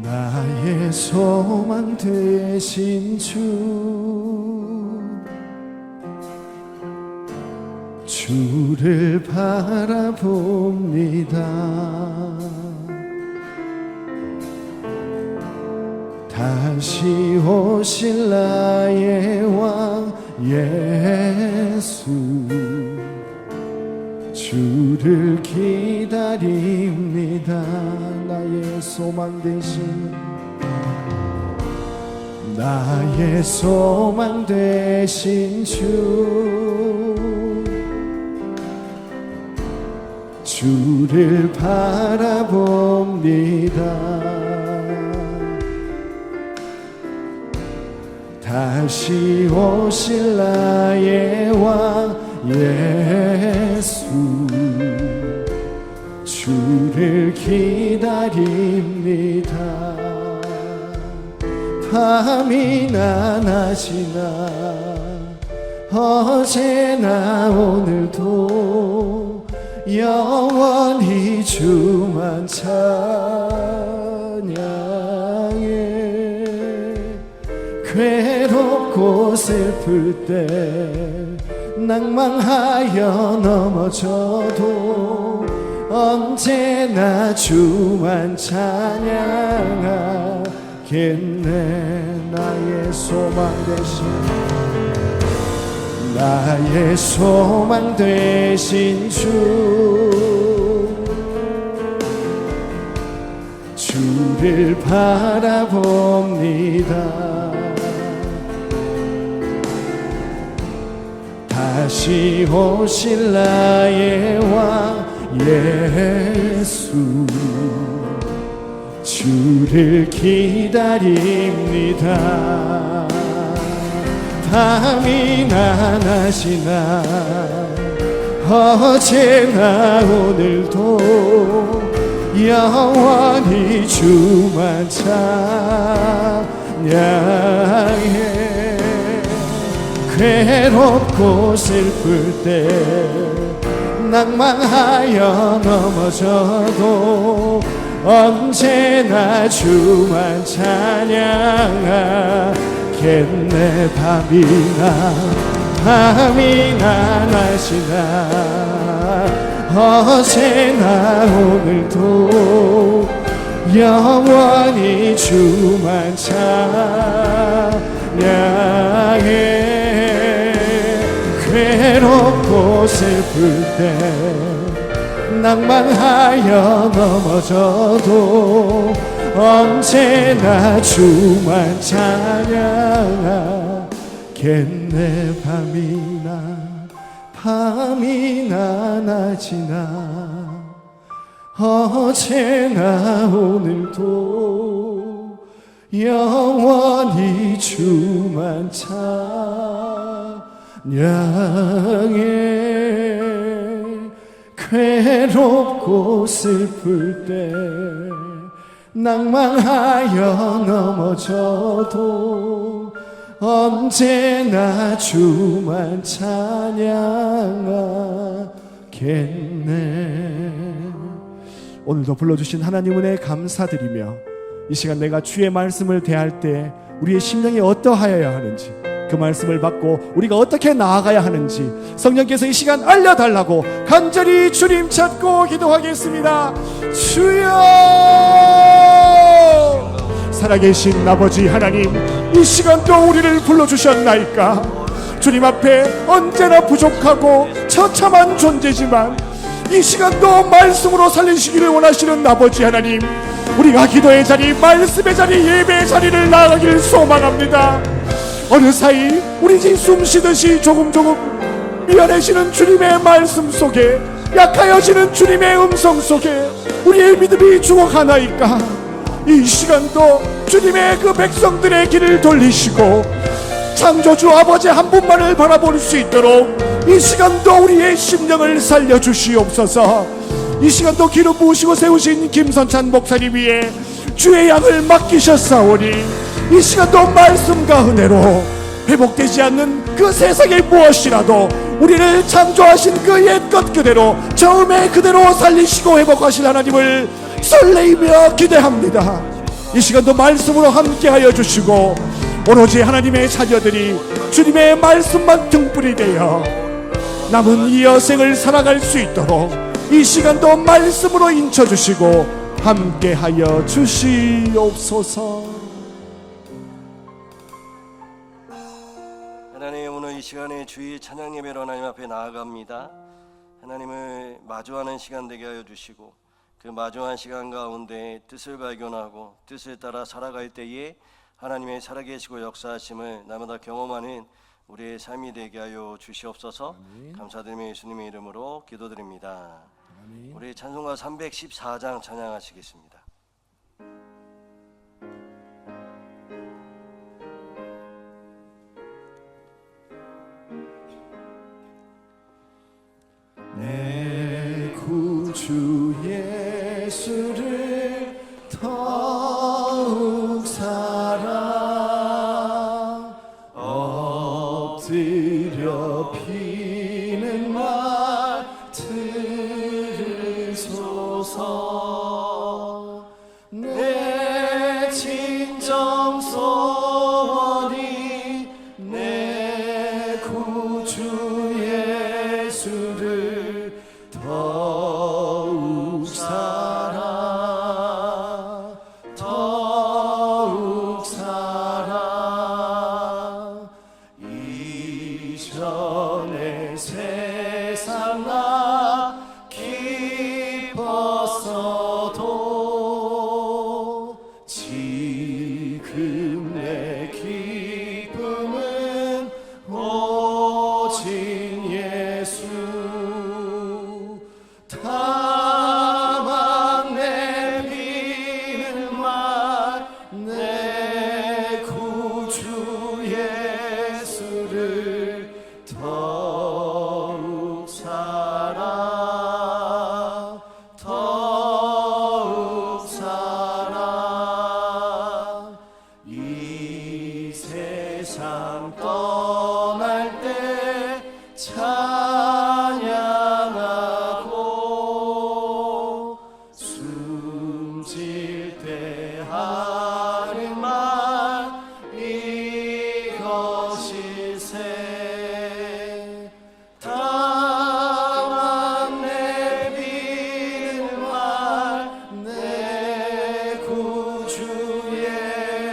나의 소망 되신 주를 바라봅니다. 다시 오실 나의 왕 예수, 주를 기다립니다. 나의 소망 되신 주를 바라봅니다. 다시 오실 나의 왕 예수, 주를 기다립니다. 밤이나 낮이나 어제나 오늘도 영원히 주만 찬양해. 괴롭고 슬플 때 낭망하여 넘어져도 언제나 주만 찬양하겠네. 나의 소망 되신 주를 바라봅니다. 다시 오실 나의 왕 예수, 주를 기다립니다. 밤이나 낮이나 어제나 오늘도 영원히 주만 찬양해. 괴롭고 슬플 때 낭망하여 넘어져도 언제나 주만 찬양하겠네. 밤이나 낮이나 어제나 오늘도 영원히 주만 찬양해. 괴롭고 슬플 때 낭망하여 넘어져도 언제나 주만 찬양하겠네. 밤이나 낮이나 어제나 오늘도 영원히 주만 찬양해. 괴롭고 슬플 때 낭망하여 넘어져도 언제나 주만 찬양하겠네. 오늘도 불러주신 하나님 은혜 감사드리며 이 시간 내가 주의 말씀을 대할 때 우리의 심령이 어떠하여야 하는지, 그 말씀을 받고 우리가 어떻게 나아가야 하는지 성령께서 이 시간 알려달라고 간절히 주님 찾고 기도하겠습니다. 주여, 살아계신 아버지 하나님, 이 시간도 우리를 불러주셨나이까. 주님 앞에 언제나 부족하고 처참한 존재지만 이 시간도 말씀으로 살리시기를 원하시는 아버지 하나님, 우리가 기도의 자리, 말씀의 자리, 예배의 자리를 나아가길 소망합니다. 어느 사이 우리 집 숨쉬듯이 조금 미안해지는 주님의 말씀 속에, 약하여지는 주님의 음성 속에 우리의 믿음이 죽어가나이까. 이 시간도 주님의 그 백성들의 길을 돌리시고 창조주 아버지 한 분만을 바라볼 수 있도록 이 시간도 우리의 심령을 살려주시옵소서. 이 시간도 기름 부으시고 세우신 김선찬 목사님 위에 주의 양을 맡기셨사오니 이 시간도 말씀과 은혜로 회복되지 않는 그 세상의 무엇이라도 우리를 창조하신 그 옛것 그대로, 처음에 그대로 살리시고 회복하실 하나님을 설레이며 기대합니다. 이 시간도 말씀으로 함께하여 주시고 오로지 하나님의 자녀들이 주님의 말씀만 등불이 되어 남은 이 여생을 살아갈 수 있도록 이 시간도 말씀으로 인쳐주시고 함께하여 주시옵소서. 하나님, 오늘 이 시간에 주의 찬양 예배로 하나님 앞에 나아갑니다. 하나님을 마주하는 시간 되게 하여 주시고 그 마주한 시간 가운데 뜻을 발견하고 뜻을 따라 살아갈 때에 하나님의 살아계시고 역사하심을 날마다 경험하는 우리의 삶이 되게 하여 주시옵소서. 감사드리며 예수님의 이름으로 기도드립니다. 우리 찬송가 314장 찬양하시겠습니다. 내 구주 예수를 더욱 사랑 엎드려 비는 말 들으소서. 내 진정 소원이 내 구주 예수를 더욱 사랑 더욱 사랑 이전의 세상 나 기뻤어도 지금 내 기쁨은 오직 예수. 다만 내비는 말 내 구주 예수를 더욱 사랑 더욱 사랑 이 세상 떠날 때 찬양하고 숨질 때 하는 말 이것일세. 다만 내비는 말 내 구주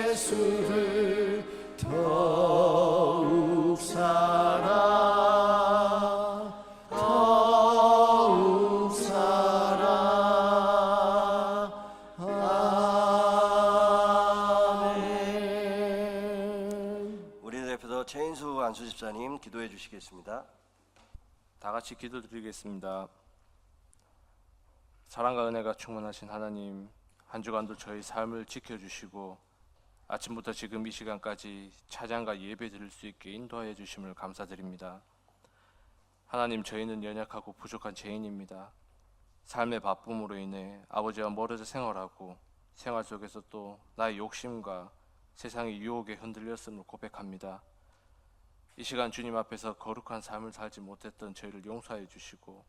예수를 더욱 사랑 더욱 사랑. 아멘. 우리들 앞에서 최인수 안수집사님 기도해 주시겠습니다. 다 같이 기도드리겠습니다. 사랑과 은혜가 충만하신 하나님, 한 주간도 저희 삶을 지켜주시고 아침부터 지금 이 시간까지 찬양과 예배 드릴 수 있게 인도하여 주심을 감사드립니다. 하나님, 저희는 연약하고 부족한 죄인입니다. 삶의 바쁨으로 인해 아버지와 멀어져 생활하고 생활 속에서 또 나의 욕심과 세상의 유혹에 흔들렸음을 고백합니다. 이 시간 주님 앞에서 거룩한 삶을 살지 못했던 저희를 용서해 주시고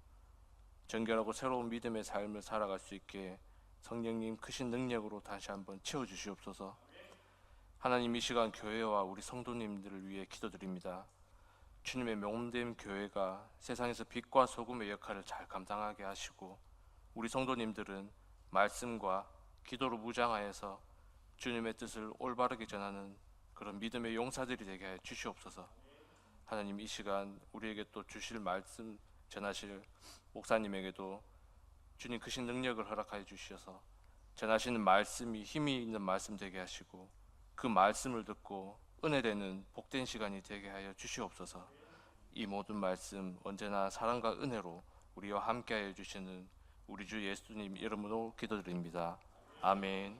정결하고 새로운 믿음의 삶을 살아갈 수 있게 성령님 크신 능력으로 다시 한번 채워주시옵소서. 하나님, 이 시간 교회와 우리 성도님들을 위해 기도드립니다. 주님의 몸된 교회가 세상에서 빛과 소금의 역할을 잘 감당하게 하시고 우리 성도님들은 말씀과 기도로 무장하여서 주님의 뜻을 올바르게 전하는 그런 믿음의 용사들이 되게 해 주시옵소서. 하나님, 이 시간 우리에게 또 주실 말씀 전하실 목사님에게도 주님 크신 능력을 허락하여 주셔서 전하시는 말씀이 힘이 있는 말씀 되게 하시고 그 말씀을 듣고 은혜되는 복된 시간이 되게 하여 주시옵소서. 이 모든 말씀 언제나 사랑과 은혜로 우리와 함께하여 주시는 우리 주 예수님 이름으로 기도드립니다. 아멘.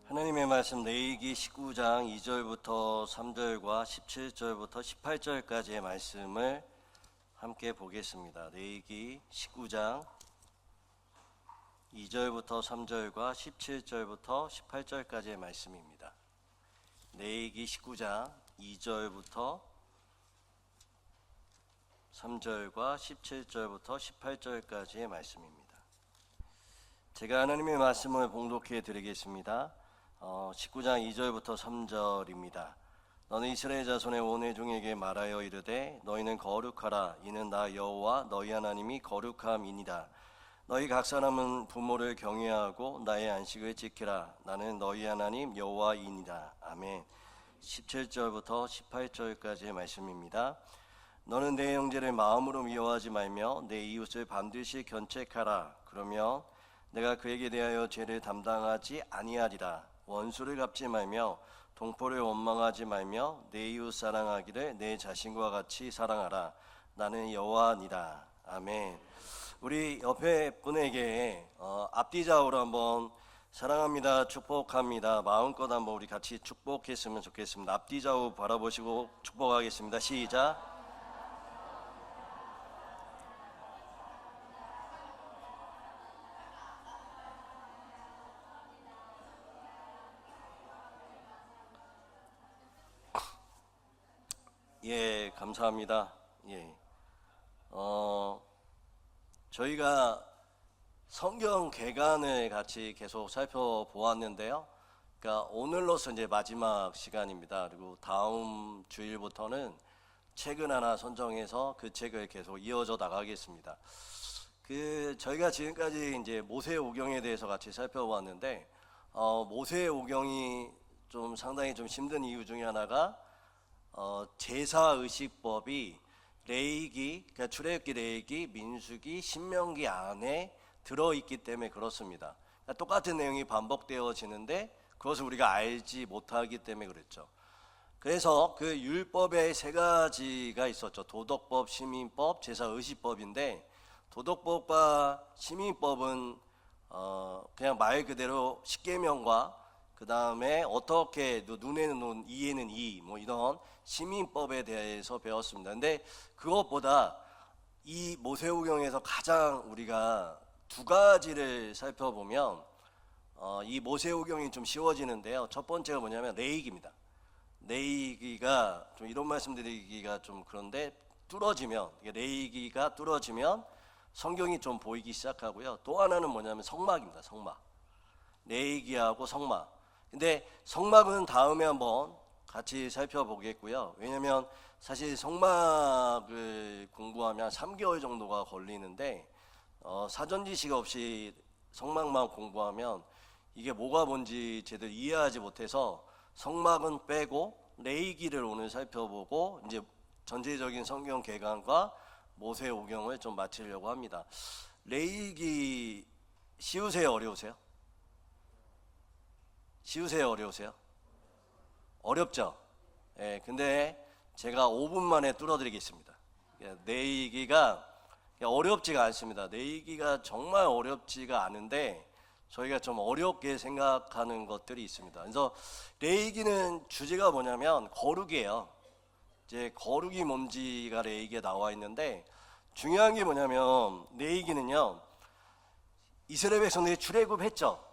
하나님의 말씀 레위기 19장 2절부터 3절과 17절부터 18절까지의 말씀을 함께 보겠습니다. 레위기 19장 2절부터 3절과 17절부터 18절까지의 말씀입니다. 레위기 19장 2절부터 3절과 17절부터 18절까지의 말씀입니다. 제가 하나님의 말씀을 봉독해 드리겠습니다. 19장 2절부터 3절입니다. 너는 이스라엘 자손의 온 회중에게 말하여 이르되 너희는 거룩하라. 이는 나 여호와 너희 하나님이 거룩함이니라. 너희 각 사람은 부모를 경외하고 나의 안식을 지키라. 나는 너희 하나님 여호와이니라. 아멘. 17절부터 18절까지의 말씀입니다. 너는 내 형제를 마음으로 미워하지 말며 내 이웃을 반드시 견책하라. 그러면 내가 그에게 대하여 죄를 담당하지 아니하리라. 원수를 갚지 말며 동포를 원망하지 말며 내 이웃 사랑하기를 내 자신과 같이 사랑하라. 나는 여호와니라. 아멘. 우리 옆에 분에게 앞뒤 좌우로 한번 사랑합니다, 축복합니다 마음껏 한번 우리 같이 축복했으면 좋겠습니다. 앞뒤 좌우 바라보시고 축복하겠습니다. 시작. 예, 감사합니다. 예, 저희가 성경 개관을 같이 계속 살펴보았는데요. 그러니까 오늘로서 이제 마지막 시간입니다. 그리고 다음 주일부터는 책을 하나 선정해서 그 책을 계속 이어져 나가겠습니다. 저희가 지금까지 이제 모세오경에 대해서 같이 살펴보았는데, 모세오경이 좀 상당히 좀 힘든 이유 중에 하나가 제사의식법이 레위기, 그러니까 출애굽기, 레위기, 민수기, 신명기 안에 들어있기 때문에 그렇습니다. 그러니까 똑같은 내용이 반복되어지는데 그것을 우리가 알지 못하기 때문에 그랬죠. 그래서 그 율법의 세 가지가 있었죠. 도덕법, 시민법, 제사의식법인데, 도덕법과 시민법은 그냥 말 그대로 십계명과 그 다음에 어떻게 눈에는 눈, 이에는 이, 뭐 이런 시민법에 대해서 배웠습니다. 근데 그것보다 이 모세오경에서 가장 우리가 두 가지를 살펴보면 이 모세오경이 좀 쉬워지는데요. 첫 번째가 뭐냐면 레위기입니다. 레위기가 좀 이런 말씀드리기가 좀 그런데 뚫어지면, 레위기가 뚫어지면 성경이 좀 보이기 시작하고요. 또 하나는 뭐냐면 성막입니다. 성막. 레위기하고 성막. 근데 성막은 다음에 한번 같이 살펴보겠고요. 왜냐면 사실 성막을 공부하면 3개월 정도가 걸리는데 사전 지식 없이 성막만 공부하면 이게 뭐가 뭔지 제대로 이해하지 못해서 성막은 빼고 레위기를 오늘 살펴보고 이제 전체적인 성경 개관과 모세오경을 좀 마치려고 합니다. 레위기 쉬우세요, 어려우세요? 쉬우세요, 어려우세요? 어렵죠? 예, 근데 제가 5분 만에 뚫어드리겠습니다. 레위기가 어렵지가 않습니다. 레위기가 정말 어렵지가 않은데 저희가 좀 어렵게 생각하는 것들이 있습니다. 그래서 레위기는 주제가 뭐냐면 거룩이에요. 이제 거룩이 뭔지가 레위기에 나와 있는데, 중요한 게 뭐냐면 레위기는요, 이스라엘 백성들이 출애굽했죠.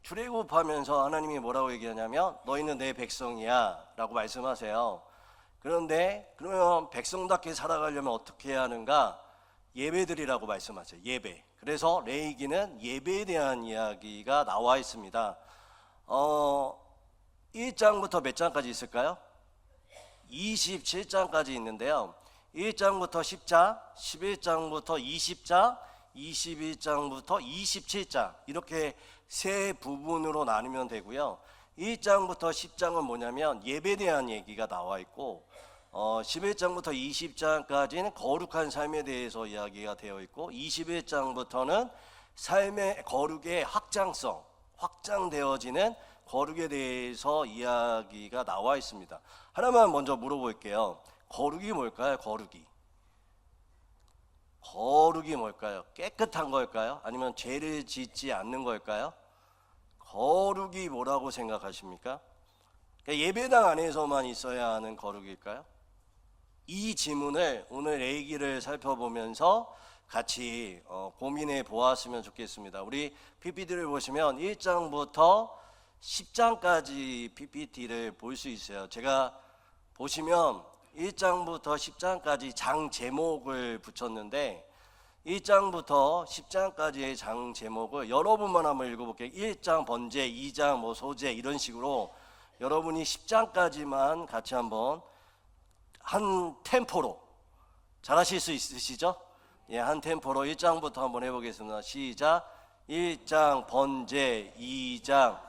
출애굽하면서 하나님이 뭐라고 얘기하냐면 너희는 내 백성이야 라고 말씀하세요. 그런데 그러면 백성답게 살아가려면 어떻게 해야 하는가? 예배드리라고 말씀하세요. 예배. 그래서 레위기는 예배에 대한 이야기가 나와 있습니다. 1장부터 몇 장까지 있을까요? 27장까지 있는데요. 1장부터 10장, 11장부터 20장, 21장부터 27장 이렇게 세 부분으로 나누면 되고요. 1장부터 10장은 뭐냐면 예배에 대한 얘기가 나와 있고, 11장부터 20장까지는 거룩한 삶에 대해서 이야기가 되어 있고, 21장부터는 삶의 거룩의 확장성, 확장되어지는 거룩에 대해서 이야기가 나와 있습니다. 하나만 먼저 물어볼게요. 거룩이 뭘까요? 거룩이 뭘까요? 깨끗한 걸까요? 아니면 죄를 짓지 않는 걸까요? 거룩이 뭐라고 생각하십니까? 예배당 안에서만 있어야 하는 거룩일까요? 이 질문을 오늘 레위기를 살펴보면서 같이 고민해 보았으면 좋겠습니다. 우리 PPT를 보시면 1장부터 10장까지 PPT를 볼 수 있어요. 제가 보시면 1장부터 10장까지 장 제목을 붙였는데 1장부터 10장까지의 장 제목을 여러분만 한번 읽어볼게요. 1장 번제, 2장 뭐 소제 이런 식으로 여러분이 10장까지만 같이 한번 한 템포로 잘하실 수 있으시죠? 예, 한 템포로 1장부터 한번 해보겠습니다. 시작. 1장 번제, 2장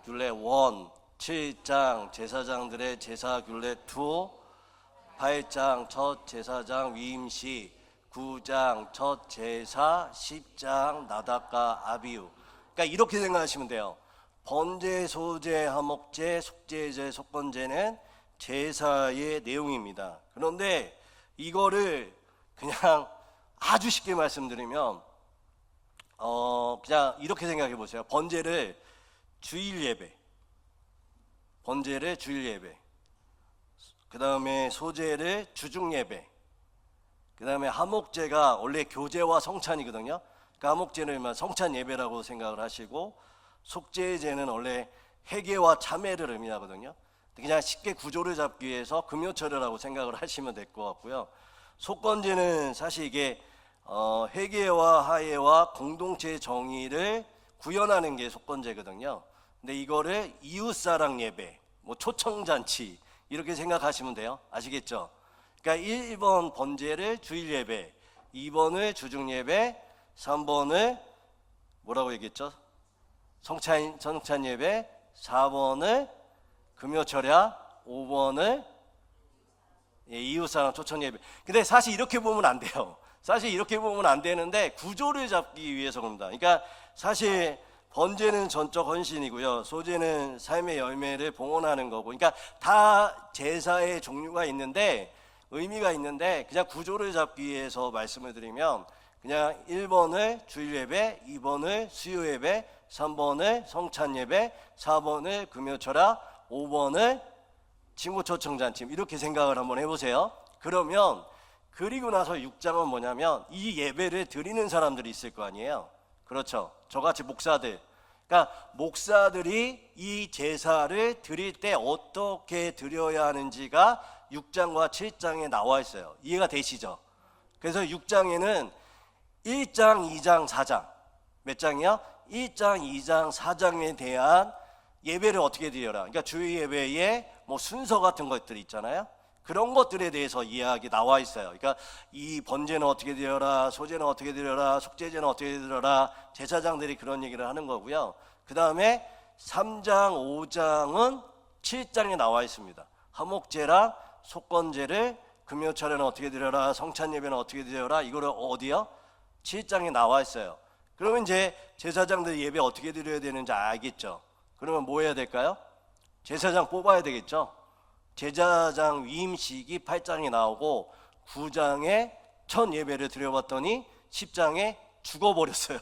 귤레 1, 7장 제사장들의 제사 귤레 2, 8장 첫 제사장 위임시, 9장 첫 제사, 10장 나답과 아비우. 그러니까 이렇게 생각하시면 돼요. 번제, 소제, 화목제, 속제제, 속건제는 제사의 내용입니다. 그런데 이거를 그냥 아주 쉽게 말씀드리면 그냥 이렇게 생각해 보세요. 번제를 주일 예배, 번제를 주일 예배, 그 다음에 소제를 주중 예배, 그 다음에 화목제가 원래 교제와 성찬이거든요. 그러니까 화목제는 성찬 예배라고 생각을 하시고, 속죄제는 원래 회개와 참회를 의미하거든요. 그냥 쉽게 구조를 잡기 위해서 금요철이라고 생각을 하시면 될 것 같고요. 속건제는 사실 이게 회개와 화해와 공동체 정의를 구현하는 게 속건제거든요. 근데 이거를 이웃사랑 예배, 뭐 초청잔치 이렇게 생각하시면 돼요. 아시겠죠? 그러니까 1번 번제를 주일 예배, 2번을 주중 예배, 3번을 뭐라고 얘기했죠? 성찬 예배, 4번을 금요철야, 5번을 이웃사랑 초청 예배. 근데 사실 이렇게 보면 안 돼요. 사실 이렇게 보면 안 되는데 구조를 잡기 위해서 그럽니다. 그러니까 사실 번제는 전적 헌신이고요, 소제는 삶의 열매를 봉헌하는 거고, 그러니까 다 제사의 종류가 있는데 의미가 있는데 그냥 구조를 잡기 위해서 말씀을 드리면 그냥 1번을 주일 예배, 2번을 수요 예배, 3번을 성찬 예배, 4번을 금요철야, 5번을 친구 초청 잔치 이렇게 생각을 한번 해보세요. 그러면 그리고 나서 6장은 뭐냐면 이 예배를 드리는 사람들이 있을 거 아니에요. 그렇죠. 저같이 목사들, 그러니까 목사들이 이 제사를 드릴 때 어떻게 드려야 하는지가 6장과 7장에 나와 있어요. 이해가 되시죠? 그래서 6장에는 1장, 2장, 4장 몇 장이요? 1장, 2장, 4장에 대한 예배를 어떻게 드려라, 그러니까 주일 예배에 뭐 순서 같은 것들이 있잖아요. 그런 것들에 대해서 이야기 나와 있어요. 그러니까 이 번제는 어떻게 드려라, 소제는 어떻게 드려라, 속제제는 어떻게 드려라, 제사장들이 그런 얘기를 하는 거고요. 그 다음에 3장, 5장은 7장에 나와 있습니다. 화목제랑 속건제를 금요철에는 어떻게 드려라, 성찬 예배는 어떻게 드려라, 이거를 어디요? 7장에 나와 있어요. 그러면 이제 제사장들 예배 어떻게 드려야 되는지 알겠죠? 그러면 뭐 해야 될까요? 제사장 뽑아야 되겠죠? 제사장 위임식이 8장에 나오고 9장에 첫 예배를 드려봤더니 10장에 죽어버렸어요.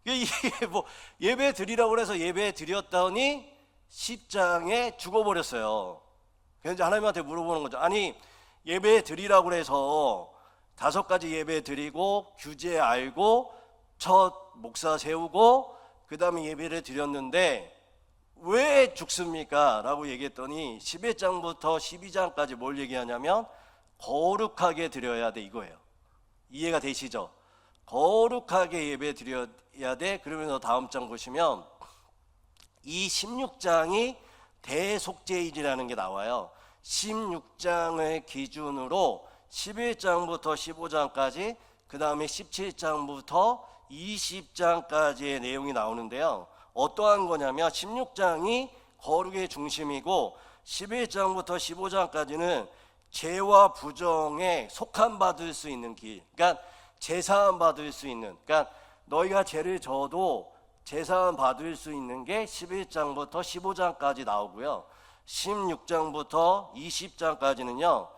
이게 뭐 예배 드리라고 해서 예배 드렸더니 10장에 죽어버렸어요. 그래서 하나님한테 물어보는 거죠. 아니 예배 드리라고 해서 5가지 예배 드리고 규제 알고 첫 목사 세우고 그 다음에 예배를 드렸는데 왜 죽습니까? 라고 얘기했더니 11장부터 12장까지 뭘 얘기하냐면 거룩하게 드려야 돼, 이거예요. 이해가 되시죠? 거룩하게 예배 드려야 돼. 그러면서 다음 장 보시면 이 16장이 대속죄일이라는 게 나와요. 16장을 기준으로 11장부터 15장까지, 그 다음에 17장부터 20장까지의 내용이 나오는데요. 어떠한 거냐면 16장이 거룩의 중심이고 11장부터 15장까지는 죄와 부정에 속한 받을 수 있는 길, 그러니까 제사함 받을 수 있는, 그러니까 너희가 죄를 져도 제사함 받을 수 있는 게 11장부터 15장까지 나오고요. 16장부터 20장까지는요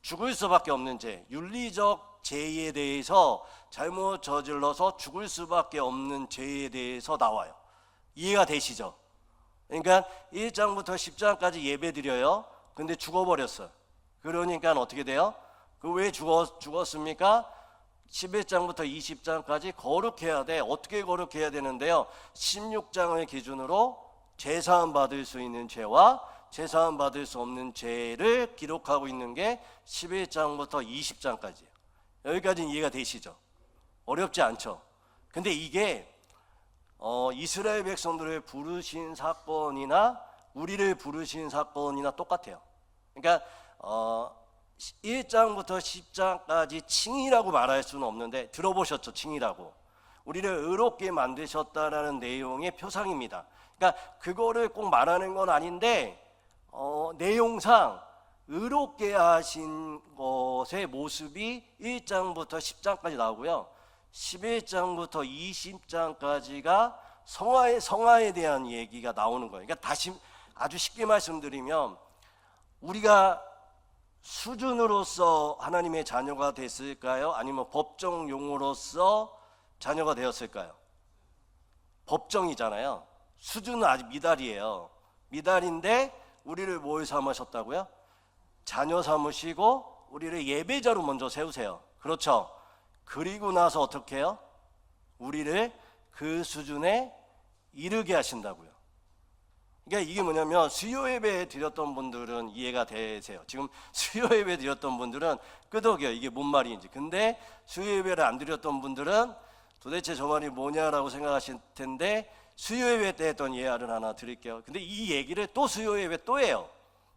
죽을 수밖에 없는 죄, 윤리적 죄에 대해서 잘못 저질러서 죽을 수밖에 없는 죄에 대해서 나와요. 이해가 되시죠? 그러니까 1장부터 10장까지 예배 드려요. 근데 죽어버렸어요. 그러니까 어떻게 돼요? 그 왜 죽었습니까? 11장부터 20장까지 거룩해야 돼. 어떻게 거룩해야 되는데요? 16장을 기준으로 제사함 받을 수 있는 죄와 제사함 받을 수 없는 죄를 기록하고 있는 게 11장부터 20장까지예요. 여기까지는 이해가 되시죠? 어렵지 않죠? 근데 이게 이스라엘 백성들을 부르신 사건이나 우리를 부르신 사건이나 똑같아요. 그러니까 1장부터 10장까지 칭의라고 말할 수는 없는데, 들어보셨죠? 칭의라고. 우리를 의롭게 만드셨다라는 내용의 표상입니다. 그러니까 그거를 꼭 말하는 건 아닌데 내용상 의롭게 하신 것의 모습이 1장부터 10장까지 나오고요, 11장부터 20장까지가 성화에 대한 얘기가 나오는 거예요. 그러니까 다시 아주 쉽게 말씀드리면, 우리가 수준으로서 하나님의 자녀가 됐을까요? 아니면 법정 용어로서 자녀가 되었을까요? 법정이잖아요. 수준은 아직 미달이에요. 미달인데 우리를 뭘 삼으셨다고요? 자녀 삼으시고 우리를 예배자로 먼저 세우세요. 그렇죠? 그리고 나서 어떻게 해요? 우리를 그 수준에 이르게 하신다고요. 그러니까 이게 뭐냐면, 수요 예배 드렸던 분들은 이해가 되세요. 지금 수요 예배 드렸던 분들은 끄덕여요. 이게 뭔 말인지. 근데 수요 예배를 안 드렸던 분들은 도대체 저 말이 뭐냐라고 생각하실 텐데, 수요 예배 때 했던 예화를 하나 드릴게요. 근데 이 얘기를 또 수요 예배 또 해요.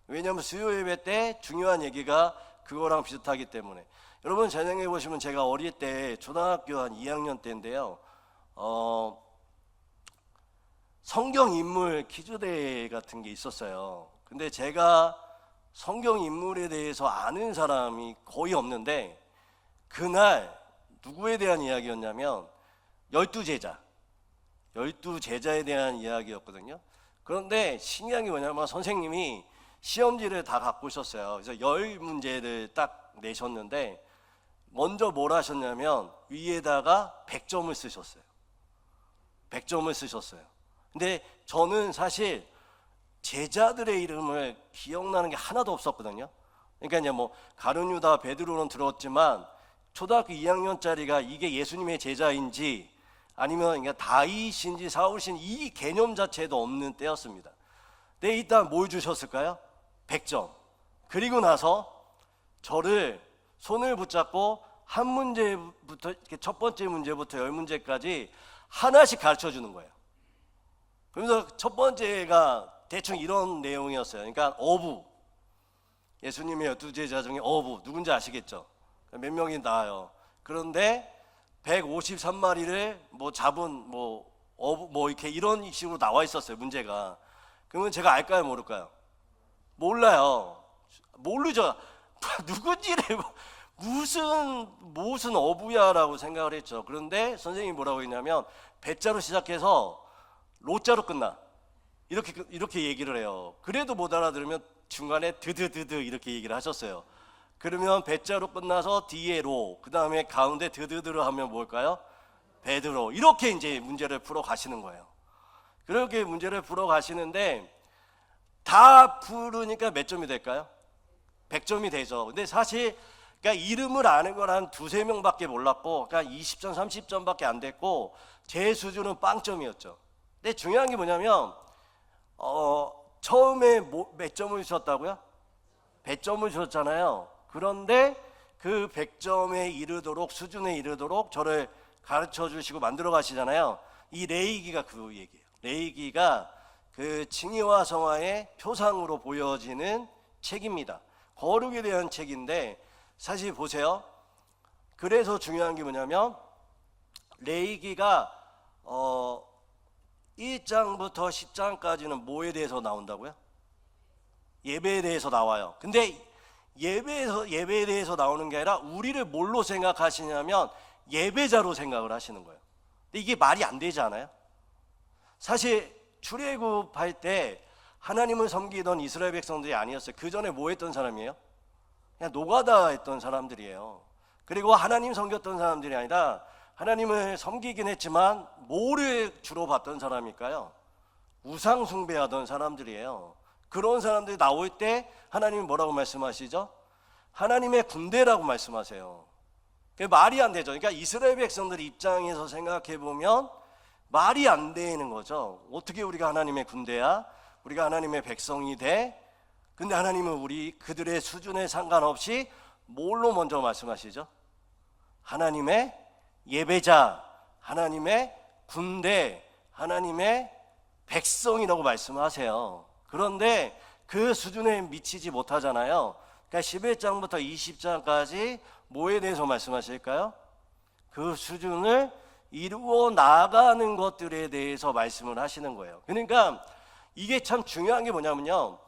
왜냐하면 수요 예배 때 중요한 얘기가 그거랑 비슷하기 때문에. 여러분 생각해 보시면, 제가 어릴 때 초등학교 한 2학년 때인데요, 성경 인물 퀴즈대회 같은 게 있었어요. 근데 제가 성경 인물에 대해서 아는 사람이 거의 없는데, 그날 누구에 대한 이야기였냐면 12제자, 12제자에 대한 이야기였거든요. 그런데 신기한 게 뭐냐면, 선생님이 시험지를 다 갖고 오셨어요. 그래서 10문제를 딱 내셨는데, 먼저 뭘 하셨냐면 위에다가 100점을 쓰셨어요. 100점을 쓰셨어요. 근데 저는 사실 제자들의 이름을 기억나는 게 하나도 없었거든요. 그러니까 이제 뭐 가룟유다, 베드로는 들었지만 초등학교 2학년짜리가 이게 예수님의 제자인지 아니면 그러니까 다윗인지 사울인지 이 개념 자체도 없는 때였습니다. 근데 일단 뭘 주셨을까요? 100점. 그리고 나서 저를 손을 붙잡고 한 문제부터, 첫 번째 문제부터 10문제까지 하나씩 가르쳐 주는 거예요. 그래서 첫 번째가 대충 이런 내용이었어요. 그러니까 어부, 예수님의 12제자 중에 어부, 누군지 아시겠죠? 몇 명이 나와요. 그런데 153마리를 뭐 잡은 뭐 어부 뭐 이렇게 이런 식으로 나와 있었어요, 문제가. 그러면 제가 알까요, 모를까요? 몰라요. 모르죠. 누군지를 무슨 어부야라고 생각을 했죠. 그런데 선생님이 뭐라고 했냐면, 배자로 시작해서 로자로 끝나, 이렇게 얘기를 해요. 그래도 못 알아들으면 중간에 드드드드 이렇게 얘기를 하셨어요. 그러면 배자로 끝나서 뒤에 로, 그 다음에 가운데 드드드로 하면 뭘까요? 베드로. 이렇게 이제 문제를 풀어 가시는 거예요. 그렇게 문제를 풀어 가시는데 다 풀으니까 몇 점이 될까요? 100점이 되죠. 근데 사실 그러니까 이름을 아는 건 한 두세 명밖에 몰랐고, 그러니까 20점, 30점밖에 안 됐고, 제 수준은 빵점이었죠. 근데 중요한 게 뭐냐면 처음에 몇 점을 주셨다고요? 100점을 주셨잖아요. 그런데 그 100점에 이르도록, 수준에 이르도록 저를 가르쳐 주시고 만들어 가시잖아요. 이 레위기가 그 얘기예요. 레위기가 그 칭의와 성화의 표상으로 보여지는 책입니다. 거룩에 대한 책인데, 사실 보세요. 그래서 중요한 게 뭐냐면, 레위기가 1장부터 10장까지는 뭐에 대해서 나온다고요? 예배에 대해서 나와요. 근데 예배에 대해서 나오는 게 아니라 우리를 뭘로 생각하시냐면 예배자로 생각을 하시는 거예요. 근데 이게 말이 안 되지 않아요? 사실 출애굽할 때 하나님을 섬기던 이스라엘 백성들이 아니었어요. 그 전에 뭐 했던 사람이에요? 그냥 노가다 했던 사람들이에요. 그리고 하나님 섬겼던 사람들이 아니라 하나님을 섬기긴 했지만 뭐를 주로 봤던 사람일까요? 우상 숭배하던 사람들이에요. 그런 사람들이 나올 때 하나님이 뭐라고 말씀하시죠? 하나님의 군대라고 말씀하세요. 그게 말이 안 되죠. 그러니까 이스라엘 백성들 입장에서 생각해 보면 말이 안 되는 거죠. 어떻게 우리가 하나님의 군대야? 우리가 하나님의 백성이 돼? 근데 하나님은 우리 그들의 수준에 상관없이 뭘로 먼저 말씀하시죠? 하나님의 예배자, 하나님의 군대, 하나님의 백성이라고 말씀하세요. 그런데 그 수준에 미치지 못하잖아요. 그러니까 11장부터 20장까지 뭐에 대해서 말씀하실까요? 그 수준을 이루어 나가는 것들에 대해서 말씀을 하시는 거예요. 그러니까 이게 참 중요한 게 뭐냐면요,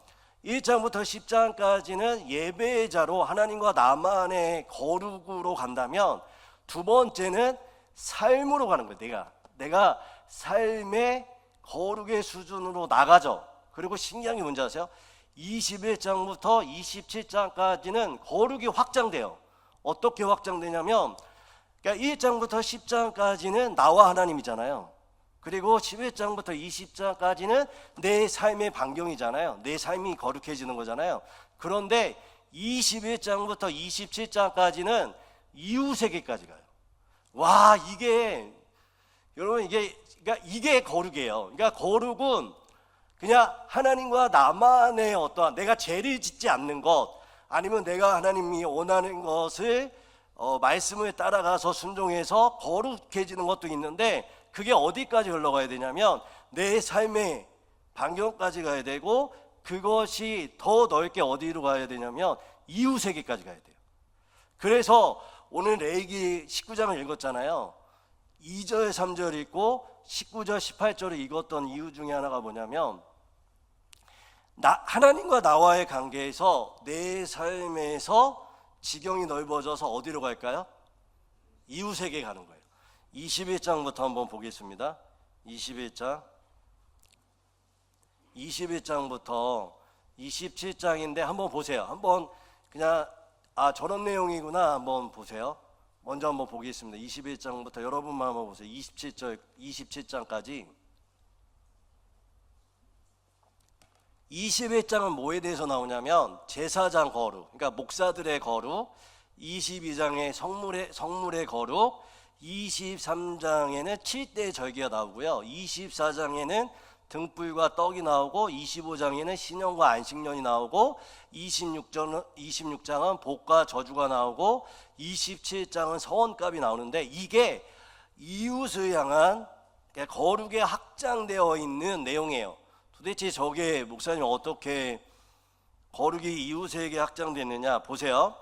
1장부터 10장까지는 예배자로 하나님과 나만의 거룩으로 간다면, 두 번째는 삶으로 가는 거예요. 내가 삶의 거룩의 수준으로 나가죠. 그리고 신기한 게 뭔지 아세요? 21장부터 27장까지는 거룩이 확장돼요. 어떻게 확장되냐면, 그러니까 1장부터 10장까지는 나와 하나님이잖아요. 그리고 11장부터 20장까지는 내 삶의 반경이잖아요. 내 삶이 거룩해지는 거잖아요. 그런데 21장부터 27장까지는 이웃에게까지 가요. 와, 이게 여러분, 그러니까 이게 거룩이에요. 그러니까 거룩은 그냥 하나님과 나만의 어떠한, 내가 죄를 짓지 않는 것, 아니면 내가 하나님이 원하는 것을 말씀을 따라가서 순종해서 거룩해지는 것도 있는데, 그게 어디까지 흘러가야 되냐면 내 삶의 반경까지 가야 되고, 그것이 더 넓게 어디로 가야 되냐면 이웃에게까지 가야 돼요. 그래서 오늘 레위기 19장을 읽었잖아요. 2절 3절 읽고 19절 18절을 읽었던 이유 중에 하나가 뭐냐면, 하나님과 나와의 관계에서 내 삶에서 지경이 넓어져서 어디로 갈까요? 이웃에게 가는 거예요. 21장부터 한번 보겠습니다. 21장부터 27장인데 한번 보세요. 한번 그냥 저런 내용이구나 한번 보세요. 먼저 한번 보겠습니다. 21장부터 여러분만 한번 보세요. 27장까지. 21장은 뭐에 대해서 나오냐면 제사장 거룩, 그러니까 목사들의 거룩, 22장에 성물의 거룩, 23장에는 7대 절기가 나오고요, 24장에는 등불과 떡이 나오고, 25장에는 신년과 안식년이 나오고, 26장은 복과 저주가 나오고, 27장은 서원값이 나오는데, 이게 이웃을 향한 거룩에 확장되어 있는 내용이에요. 도대체 저게 목사님 어떻게 거룩이 이웃에게 확장됐느냐 보세요.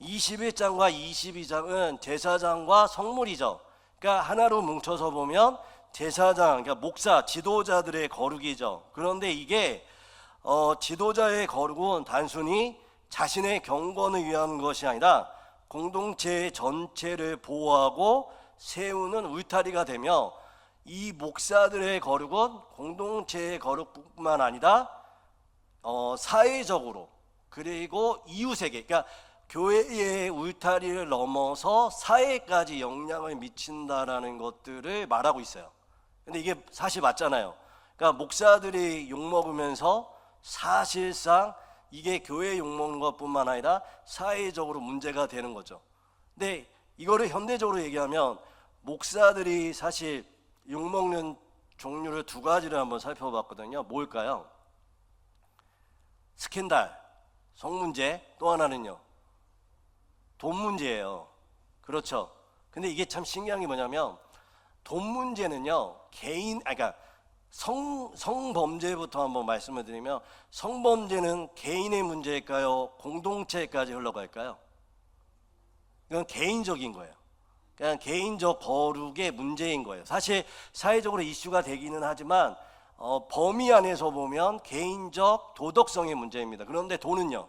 21장과 22장은 제사장과 성물이죠. 그러니까 하나로 뭉쳐서 보면 제사장, 그러니까 목사, 지도자들의 거룩이죠. 그런데 이게 지도자의 거룩은 단순히 자신의 경건을 위한 것이 아니라 공동체 전체를 보호하고 세우는 울타리가 되며, 이 목사들의 거룩은 공동체의 거룩뿐만 아니라 사회적으로, 그리고 이웃에게, 그러니까 교회의 울타리를 넘어서 사회까지 영향을 미친다라는 것들을 말하고 있어요. 근데 이게 사실 맞잖아요. 그러니까 목사들이 욕먹으면서 사실상 이게 교회 욕먹는 것뿐만 아니라 사회적으로 문제가 되는 거죠. 근데 이거를 현대적으로 얘기하면 목사들이 사실 욕먹는 종류를 두 가지를 한번 살펴봤거든요. 뭘까요? 스캔들, 성문제, 또 하나는요 돈 문제예요. 그렇죠. 근데 이게 참 신기한 게 뭐냐면, 돈 문제는요 그러니까 성범죄부터 한번 말씀을 드리면, 성범죄는 개인의 문제일까요? 공동체까지 흘러갈까요? 이건 개인적인 거예요. 그냥 개인적 거룩의 문제인 거예요. 사실 사회적으로 이슈가 되기는 하지만 범위 안에서 보면 개인적 도덕성의 문제입니다. 그런데 돈은요?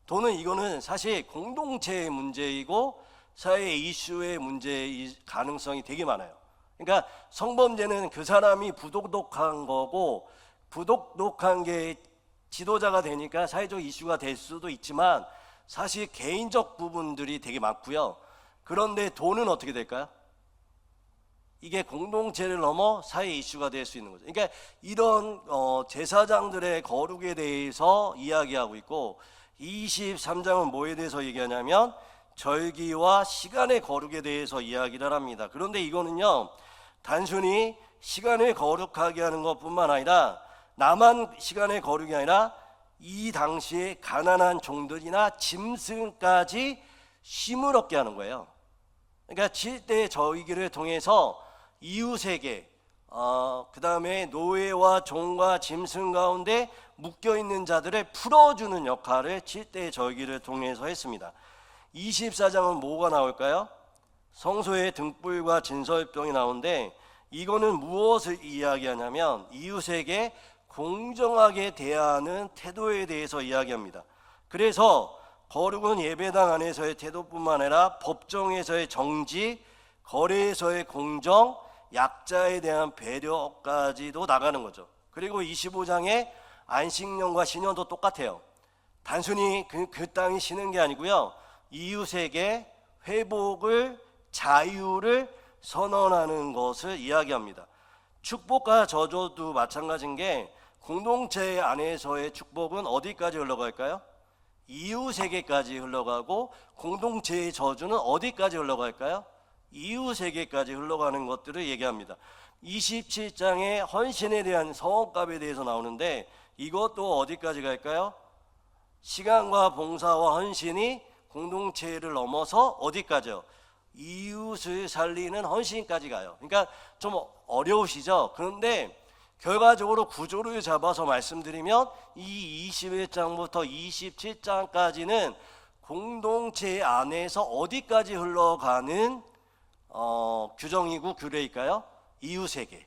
돈은 이거는 사실 공동체의 문제이고 사회 이슈의 문제일 가능성이 되게 많아요. 그러니까 성범죄는 그 사람이 부도덕한 거고, 부도덕한 게 지도자가 되니까 사회적 이슈가 될 수도 있지만 사실 개인적 부분들이 되게 많고요. 그런데 돈은 어떻게 될까요? 이게 공동체를 넘어 사회 이슈가 될 수 있는 거죠. 그러니까 이런 제사장들의 거룩에 대해서 이야기하고 있고, 23장은 뭐에 대해서 얘기하냐면 절기와 시간의 거룩에 대해서 이야기를 합니다. 그런데 이거는요, 단순히 시간을 거룩하게 하는 것뿐만 아니라, 나만 시간의 거룩이 아니라 이 당시에 가난한 종들이나 짐승까지 쉼을 얻게 하는 거예요. 그러니까 7대 절기를 통해서 이웃에게, 그 다음에 노예와 종과 짐승 가운데 묶여있는 자들을 풀어주는 역할을 7대 절기를 통해서 했습니다. 24장은 뭐가 나올까요? 성소의 등불과 진설병이 나오는데, 이거는 무엇을 이야기하냐면 이웃에게 공정하게 대하는 태도에 대해서 이야기합니다. 그래서 거룩은 예배당 안에서의 태도뿐만 아니라 법정에서의 정직, 거래에서의 공정, 약자에 대한 배려까지도 나가는 거죠. 그리고 25장의 안식년과 신년도 똑같아요. 단순히 그 땅이 쉬는 게 아니고요, 이웃에게 회복을, 자유를 선언하는 것을 이야기합니다. 축복과 저주도 마찬가지인 게, 공동체 안에서의 축복은 어디까지 흘러갈까요? 이웃에게까지 흘러가고, 공동체의 저주는 어디까지 흘러갈까요? 이웃에게까지 흘러가는 것들을 얘기합니다. 27장에 헌신에 대한 성업값에 대해서 나오는데, 이것도 어디까지 갈까요? 시간과 봉사와 헌신이 공동체를 넘어서 어디까지요? 이웃을 살리는 헌신까지 가요. 그러니까 좀 어려우시죠? 그런데 결과적으로 구조를 잡아서 말씀드리면, 이 21장부터 27장까지는 공동체 안에서 어디까지 흘러가는 규정이고 규례일까요? 이웃에게.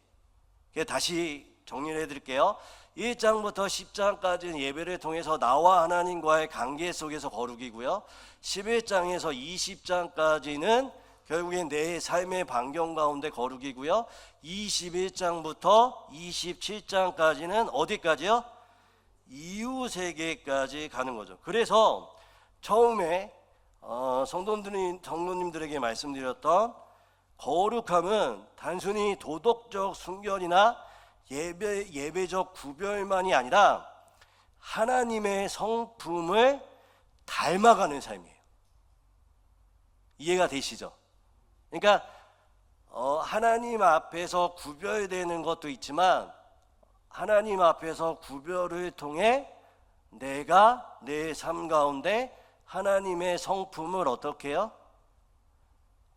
다시 정리를 해드릴게요. 1장부터 10장까지는 예배를 통해서 나와 하나님과의 관계 속에서 거룩이고요, 11장에서 20장까지는 결국엔 내 삶의 반경 가운데 거룩이고요, 21장부터 27장까지는 어디까지요? 이웃에게까지 가는 거죠. 그래서 처음에 성도님들에게 말씀드렸던 거룩함은 단순히 도덕적 순결이나 예배적 구별만이 아니라 하나님의 성품을 닮아가는 삶이에요. 이해가 되시죠? 그러니까 하나님 앞에서 구별되는 것도 있지만, 하나님 앞에서 구별을 통해 내가 내 삶 가운데 하나님의 성품을 어떻게 해요?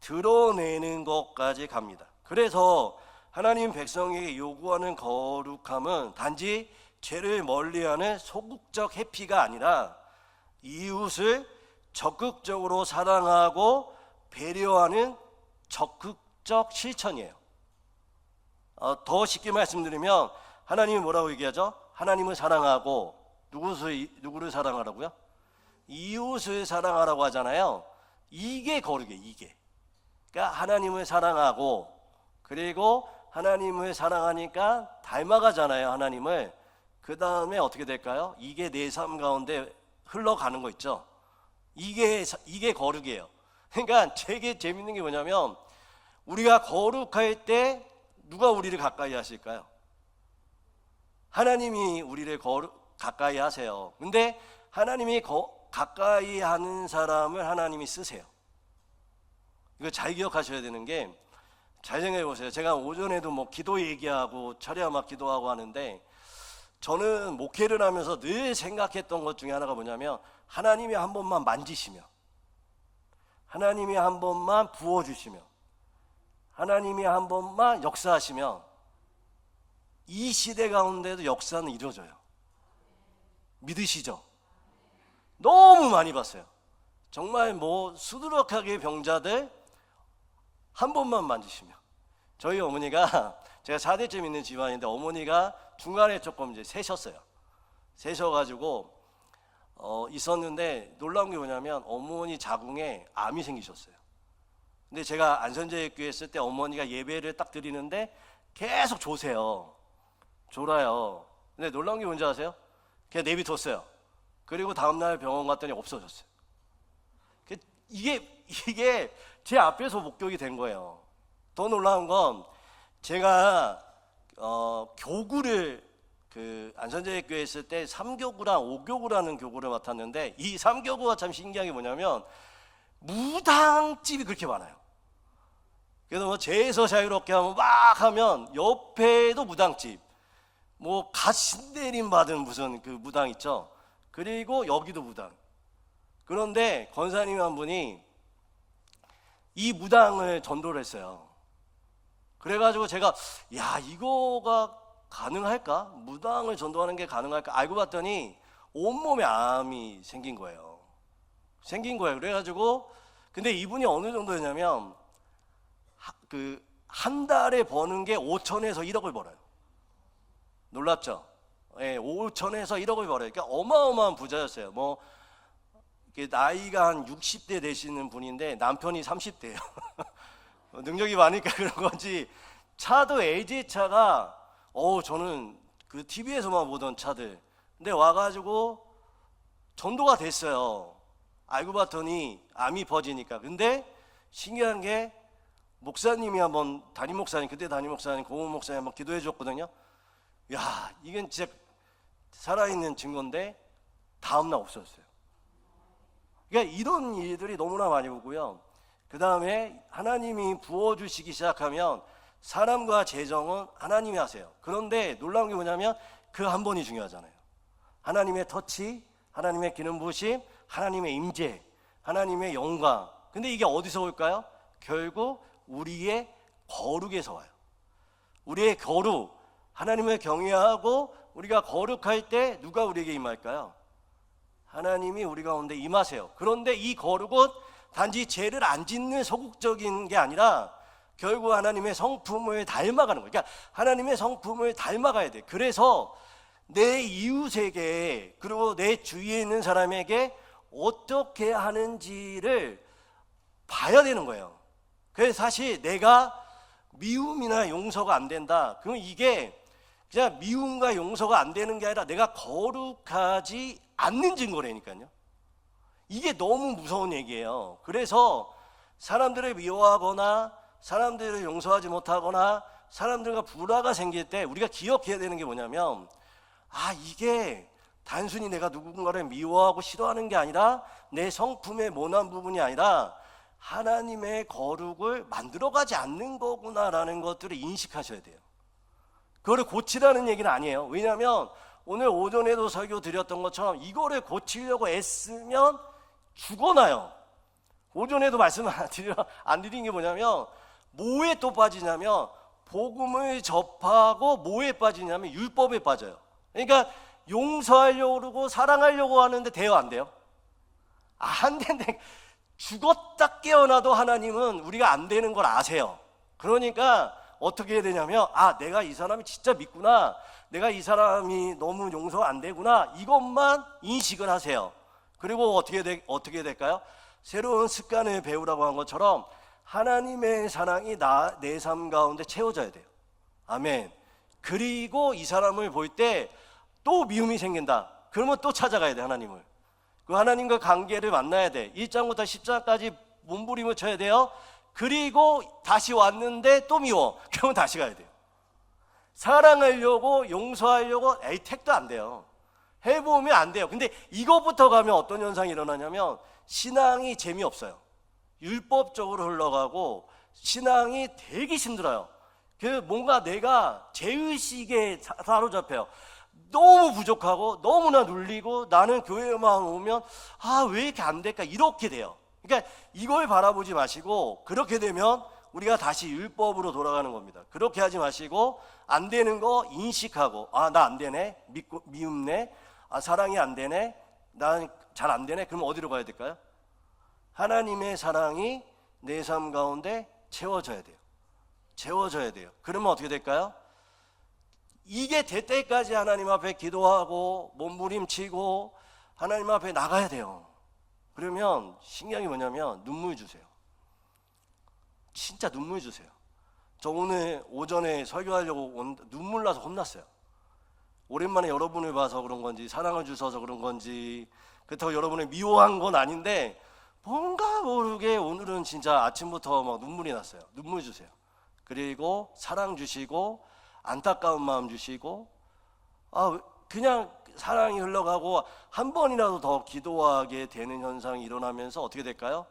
드러내는 것까지 갑니다. 그래서 하나님 백성에게 요구하는 거룩함은 단지 죄를 멀리하는 소극적 회피가 아니라 이웃을 적극적으로 사랑하고 배려하는 적극적 실천이에요. 더 쉽게 말씀드리면 하나님이 뭐라고 얘기하죠? 하나님을 사랑하고 누구를 사랑하라고요? 이웃을 사랑하라고 하잖아요. 이게 거룩이에요. 이게. 그러니까 하나님을 사랑하고, 그리고 하나님을 사랑하니까 닮아가잖아요, 하나님을. 그 다음에 어떻게 될까요? 이게 내 삶 가운데 흘러가는 거 있죠. 이게 거룩이에요. 그러니까 되게 재밌는 게 뭐냐면, 우리가 거룩할 때 누가 우리를 가까이 하실까요? 하나님이 우리를 가까이 하세요. 근데 하나님이 가까이 하는 사람을 하나님이 쓰세요. 이거 잘 기억하셔야 되는 게, 잘 생각해 보세요. 제가 오전에도 기도 얘기하고 철야막 기도하고 하는데, 저는 목회를 하면서 늘 생각했던 것 중에 하나가 뭐냐면, 하나님이 한 번만 만지시며, 하나님이 한 번만 부어주시며, 하나님이 한 번만 역사하시면 이 시대 가운데도 역사는 이루어져요. 믿으시죠? 너무 많이 봤어요. 정말 수두룩하게 병자들 한 번만 만지시면. 저희 어머니가, 제가 4대쯤 있는 집안인데 어머니가 중간에 조금 이제 세셨어요. 세셔가지고 있었는데, 놀라운 게 뭐냐면 어머니 자궁에 암이 생기셨어요. 근데 제가 안선제교회 있을 때 어머니가 예배를 딱 드리는데 계속 졸아요. 근데 놀라운 게 뭔지 아세요? 그냥 내비뒀어요. 그리고 다음날 병원 갔더니 없어졌어요. 이게 제 앞에서 목격이 된 거예요. 더 놀라운 건, 제가 교구를 안선제교회에 있을 때 3교구랑 5교구라는 교구를 맡았는데, 이 3교구가 참 신기한 게 뭐냐면, 무당집이 그렇게 많아요. 그래서 뭐 죄에서 자유롭게 하면 막 하면 옆에도 무당집, 뭐 갓 신내림 받은 무슨 그 무당 있죠. 그리고 여기도 무당. 그런데 권사님 한 분이 이 무당을 전도를 했어요. 그래가지고 제가 야, 이거가 가능할까? 무당을 전도하는 게 가능할까? 알고 봤더니 온몸에 암이 생긴 거예요. 그래가지고 근데 이분이 어느 정도였냐면 그 한 달에 버는 게 5천에서 1억을 벌어요. 놀랍죠? 예, 5천에서 1억을 벌어요. 그러니까 어마어마한 부자였어요. 뭐 나이가 한 60대 되시는 분인데 남편이 30대예요. 능력이 많으니까 그런 건지 차도 LG 차가 저는 그 TV에서만 보던 차들. 근데 와가지고 전도가 됐어요. 알고 봤더니 암이 퍼지니까. 근데 신기한 게 목사님이 한번 그때 담임 목사님, 고은 목사님 한번 기도해 줬거든요. 야, 이건 진짜 살아있는 증거인데 다음날 없어졌어요. 그러니까 이런 일들이 너무나 많이 오고요. 그 다음에 하나님이 부어주시기 시작하면 사람과 재정은 하나님이 하세요. 그런데 놀라운 게 뭐냐면 그 한 번이 중요하잖아요. 하나님의 터치, 하나님의 기름 부으심, 하나님의 임재, 하나님의 영광. 근데 이게 어디서 올까요? 결국 우리의 거룩에서 와요. 우리의 거룩, 하나님을 경외하고 우리가 거룩할 때 누가 우리에게 임할까요? 하나님이 우리 가운데 임하세요. 그런데 이 거룩은 단지 죄를 안 짓는 소극적인 게 아니라 결국 하나님의 성품을 닮아가는 거예요. 그러니까 하나님의 성품을 닮아가야 돼. 그래서 내 이웃에게 그리고 내 주위에 있는 사람에게 어떻게 하는지를 봐야 되는 거예요. 그래서 사실 내가 미움이나 용서가 안 된다. 그럼 이게 그냥 미움과 용서가 안 되는 게 아니라 내가 거룩하지 않는 증거라니까요. 이게 너무 무서운 얘기예요. 그래서 사람들을 미워하거나 사람들을 용서하지 못하거나 사람들과 불화가 생길 때 우리가 기억해야 되는 게 뭐냐면 이게 단순히 내가 누군가를 미워하고 싫어하는 게 아니라 내 성품의 모난 부분이 아니라 하나님의 거룩을 만들어가지 않는 거구나라는 것들을 인식하셔야 돼요. 그거를 고치라는 얘기는 아니에요. 왜냐하면 오늘 오전에도 설교 드렸던 것처럼 이거를 고치려고 애쓰면 죽어나요. 오전에도 말씀 안 드린 게 뭐냐면 뭐에 또 빠지냐면 복음을 접하고 뭐에 빠지냐면 율법에 빠져요. 그러니까 용서하려고 그러고 사랑하려고 하는데 돼요, 안 돼요? 안 되는데 죽었다 깨어나도 하나님은 우리가 안 되는 걸 아세요. 그러니까 어떻게 해야 되냐면 내가 이 사람이 진짜 믿구나, 내가 이 사람이 너무 용서가 안 되구나, 이것만 인식을 하세요. 그리고 어떻게 될까요? 새로운 습관을 배우라고 한 것처럼 하나님의 사랑이 내 삶 가운데 채워져야 돼요. 아멘. 그리고 이 사람을 볼 때 또 미움이 생긴다. 그러면 또 찾아가야 돼, 하나님을. 그 하나님과 관계를 만나야 돼. 1장부터 10장까지 몸부림을 쳐야 돼요. 그리고 다시 왔는데 또 미워. 그러면 다시 가야 돼요. 사랑하려고 용서하려고 택도 안 돼요. 해보면 안 돼요. 근데 이거부터 가면 어떤 현상이 일어나냐면 신앙이 재미없어요. 율법적으로 흘러가고 신앙이 되게 힘들어요. 뭔가 내가 죄의식에 사로잡혀요. 너무 부족하고 너무나 눌리고 나는 교회만 오면 왜 이렇게 안 될까 이렇게 돼요. 그러니까 이걸 바라보지 마시고 그렇게 되면 우리가 다시 율법으로 돌아가는 겁니다. 그렇게 하지 마시고 안 되는 거 인식하고 나 안 되네, 미움네, 사랑이 안 되네, 난 잘 안 되네. 그럼 어디로 가야 될까요? 하나님의 사랑이 내 삶 가운데 채워져야 돼요. 채워져야 돼요. 그러면 어떻게 될까요? 이게 될 때까지 하나님 앞에 기도하고 몸부림치고 하나님 앞에 나가야 돼요. 그러면 신기한 게 뭐냐면 눈물 주세요. 진짜 눈물 주세요. 저 오늘 오전에 설교하려고 눈물 나서 혼났어요. 오랜만에 여러분을 봐서 그런 건지 사랑을 주셔서 그런 건지 그렇다고 여러분을 미워한 건 아닌데 뭔가 모르게 오늘은 진짜 아침부터 막 눈물이 났어요. 눈물 주세요. 그리고 사랑 주시고 안타까운 마음 주시고 그냥 사랑이 흘러가고 한 번이라도 더 기도하게 되는 현상이 일어나면서 어떻게 될까요?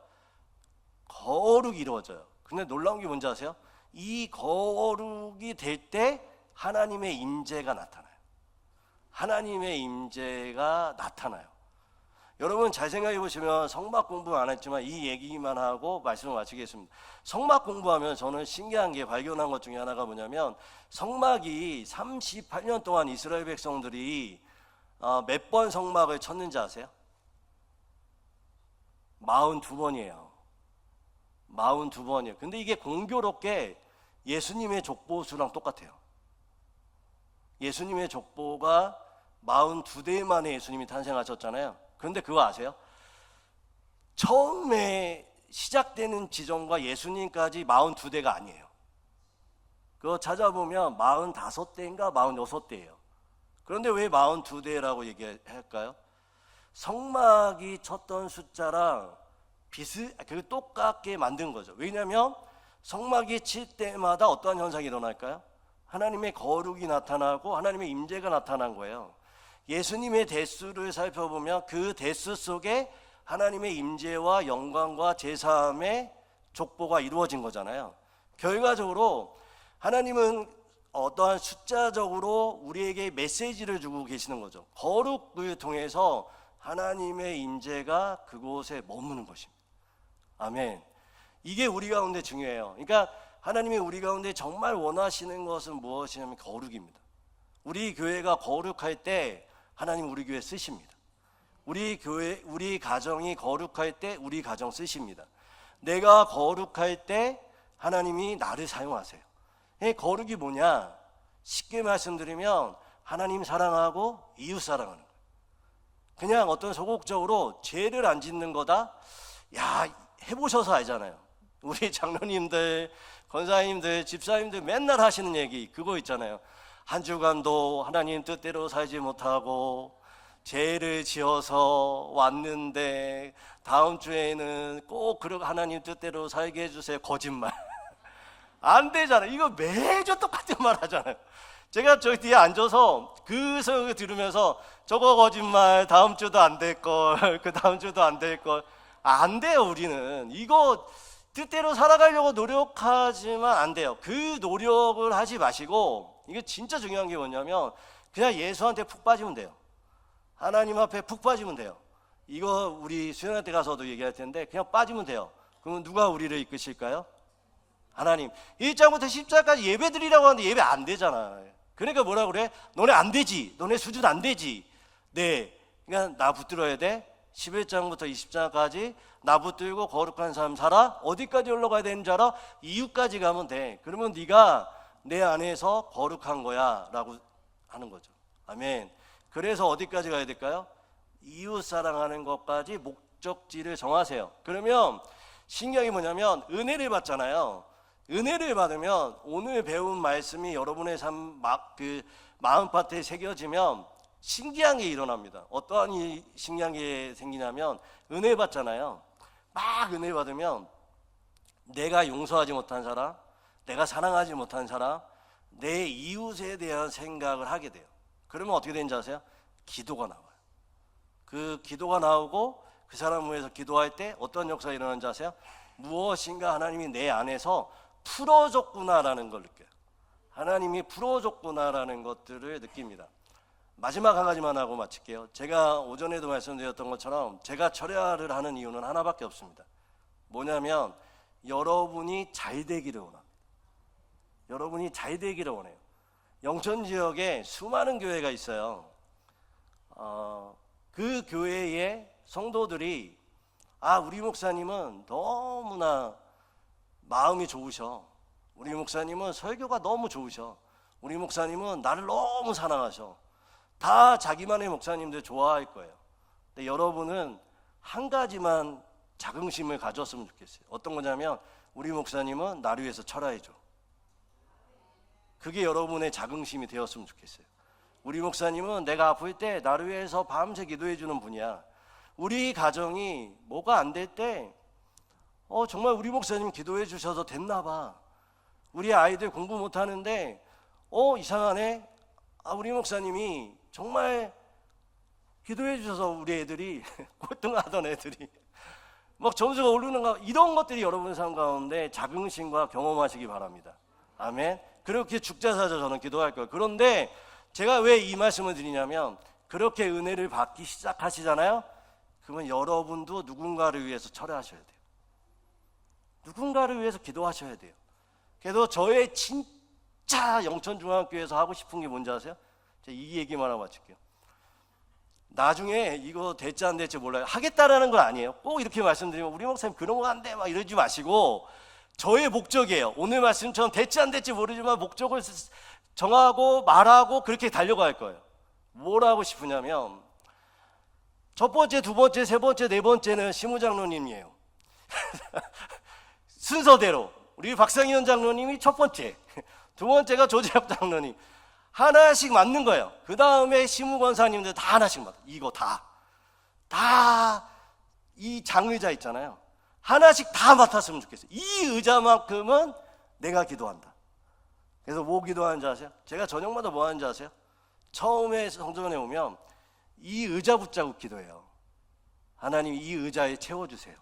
거룩이 이루어져요. 근데 놀라운 게 뭔지 아세요? 이 거룩이 될 때 하나님의 임재가 나타나요. 하나님의 임재가 나타나요. 여러분 잘 생각해 보시면 성막 공부 안 했지만 이 얘기만 하고 말씀을 마치겠습니다. 성막 공부하면 저는 신기한 게 발견한 것 중에 하나가 뭐냐면 성막이 38년 동안 이스라엘 백성들이 몇 번 성막을 쳤는지 아세요? 42번이에요. 42번이에요. 근데 이게 공교롭게 예수님의 족보수랑 똑같아요. 예수님의 족보가 42대 만에 예수님이 탄생하셨잖아요. 그런데 그거 아세요? 처음에 시작되는 지점과 예수님까지 42대가 아니에요. 그거 찾아보면 45대인가 46대예요. 그런데 왜 42대라고 얘기할까요? 성막이 쳤던 숫자랑 똑같게 만든 거죠. 왜냐하면 성막이 칠 때마다 어떠한 현상이 일어날까요? 하나님의 거룩이 나타나고 하나님의 임재가 나타난 거예요. 예수님의 대수를 살펴보면 그 대수 속에 하나님의 임재와 영광과 제사함의 족보가 이루어진 거잖아요. 결과적으로 하나님은 어떠한 숫자적으로 우리에게 메시지를 주고 계시는 거죠. 거룩을 통해서 하나님의 임재가 그곳에 머무는 것입니다. 아멘. 이게 우리 가운데 중요해요. 그러니까 하나님이 우리 가운데 정말 원하시는 것은 무엇이냐면 거룩입니다. 우리 교회가 거룩할 때 하나님 우리 교회 쓰십니다. 우리 교회, 우리 가정이 거룩할 때 우리 가정 쓰십니다. 내가 거룩할 때 하나님이 나를 사용하세요. 거룩이 뭐냐? 쉽게 말씀드리면 하나님 사랑하고 이웃 사랑하는 거예요. 그냥 어떤 소극적으로 죄를 안 짓는 거다. 야, 해보셔서 알잖아요. 우리 장로님들, 권사님들, 집사님들 맨날 하시는 얘기 그거 있잖아요. 한 주간도 하나님 뜻대로 살지 못하고 죄를 지어서 왔는데 다음 주에는 꼭 그렇게 하나님 뜻대로 살게 해주세요. 거짓말. 안 되잖아요. 이거 매주 똑같은 말 하잖아요. 제가 저기 뒤에 앉아서 그 설교 들으면서 저거 거짓말, 다음 주도 안 될걸, 그 다음 주도 안 될걸. 안 돼요. 우리는 이거 뜻대로 살아가려고 노력하지만 안 돼요. 그 노력을 하지 마시고, 이게 진짜 중요한 게 뭐냐면 그냥 예수한테 푹 빠지면 돼요. 하나님 앞에 푹 빠지면 돼요. 이거 우리 수련회 때 가서도 얘기할 텐데 그냥 빠지면 돼요. 그러면 누가 우리를 이끄실까요? 하나님. 1장부터 10장까지 예배 드리라고 하는데 예배 안 되잖아. 그러니까 뭐라 그래? 너네 안 되지. 너네 수준 안 되지. 네. 그러니까 나 붙들어야 돼. 11장부터 20장까지 나 붙들고 거룩한 삶 살아. 어디까지 올라가야 되는 줄 알아? 이유까지 가면 돼. 그러면 네가 내 안에서 거룩한 거야 라고 하는 거죠. 아멘. 그래서 어디까지 가야 될까요? 이웃 사랑하는 것까지 목적지를 정하세요. 그러면 신경이 뭐냐면 은혜를 받잖아요. 은혜를 받으면 오늘 배운 말씀이 여러분의 마음밭에 새겨지면 신기한 게 일어납니다. 어떠한 신기한 게 생기냐면 은혜 받잖아요. 막 은혜 받으면 내가 용서하지 못한 사람, 내가 사랑하지 못한 사람, 내 이웃에 대한 생각을 하게 돼요. 그러면 어떻게 되는지 아세요? 기도가 나와요. 그 기도가 나오고 그 사람을 위해서 기도할 때 어떤 역사가 일어나는지 아세요? 무엇인가 하나님이 내 안에서 풀어줬구나라는 걸 느껴요. 하나님이 풀어줬구나라는 것들을 느낍니다. 마지막 한 가지만 하고 마칠게요. 제가 오전에도 말씀드렸던 것처럼 제가 철야를 하는 이유는 하나밖에 없습니다. 뭐냐면 여러분이 잘 되기를 원합니다. 여러분이 잘 되기를 원해요. 영천 지역에 수많은 교회가 있어요. 그 교회의 성도들이 우리 목사님은 너무나 마음이 좋으셔. 우리 목사님은 설교가 너무 좋으셔. 우리 목사님은 나를 너무 사랑하셔. 다 자기만의 목사님들 좋아할 거예요. 근데 여러분은 한 가지만 자긍심을 가졌으면 좋겠어요. 어떤 거냐면 우리 목사님은 나를 위해서 철야해줘. 그게 여러분의 자긍심이 되었으면 좋겠어요. 우리 목사님은 내가 아플 때 나를 위해서 밤새 기도해 주는 분이야. 우리 가정이 뭐가 안 될 때 정말 우리 목사님 기도해 주셔서 됐나 봐. 우리 아이들 공부 못하는데 이상하네. 우리 목사님이 정말 기도해 주셔서 우리 애들이 꼴등하던 애들이 막 점수가 오르는가, 이런 것들이 여러분의 삶 가운데 자긍심과 경험하시기 바랍니다. 아멘. 그렇게 죽자사자 저는 기도할 거예요. 그런데 제가 왜 이 말씀을 드리냐면, 그렇게 은혜를 받기 시작하시잖아요. 그러면 여러분도 누군가를 위해서 철회하셔야 돼요. 누군가를 위해서 기도하셔야 돼요. 그래서 저의 진짜 영천중앙교회에서 하고 싶은 게 뭔지 아세요? 제가 이 얘기만 하고 마칠게요. 나중에 이거 될지 안 될지 몰라요. 하겠다라는 건 아니에요. 꼭 이렇게 말씀드리면 우리 목사님 그런 거 안 돼 막 이러지 마시고, 저의 목적이에요. 오늘 말씀처럼 될지 안 될지 모르지만 목적을 정하고 말하고 그렇게 달려갈 거예요. 뭘 하고 싶으냐면, 첫 번째, 두 번째, 세 번째, 네 번째는 심우장로님이에요. 순서대로 우리 박상현 장로님이 첫 번째, 두 번째가 조재엽 장로님, 하나씩 맞는 거예요. 그 다음에 심우권사님들 다 하나씩 맞아. 이거 다 이 장의자 있잖아요, 하나씩 다 맡았으면 좋겠어요. 이 의자만큼은 내가 기도한다. 그래서 뭐 기도하는지 아세요? 제가 저녁마다 뭐 하는지 아세요? 처음에 성전에 오면 이 의자 붙잡고 기도해요. 하나님, 이 의자에 채워주세요.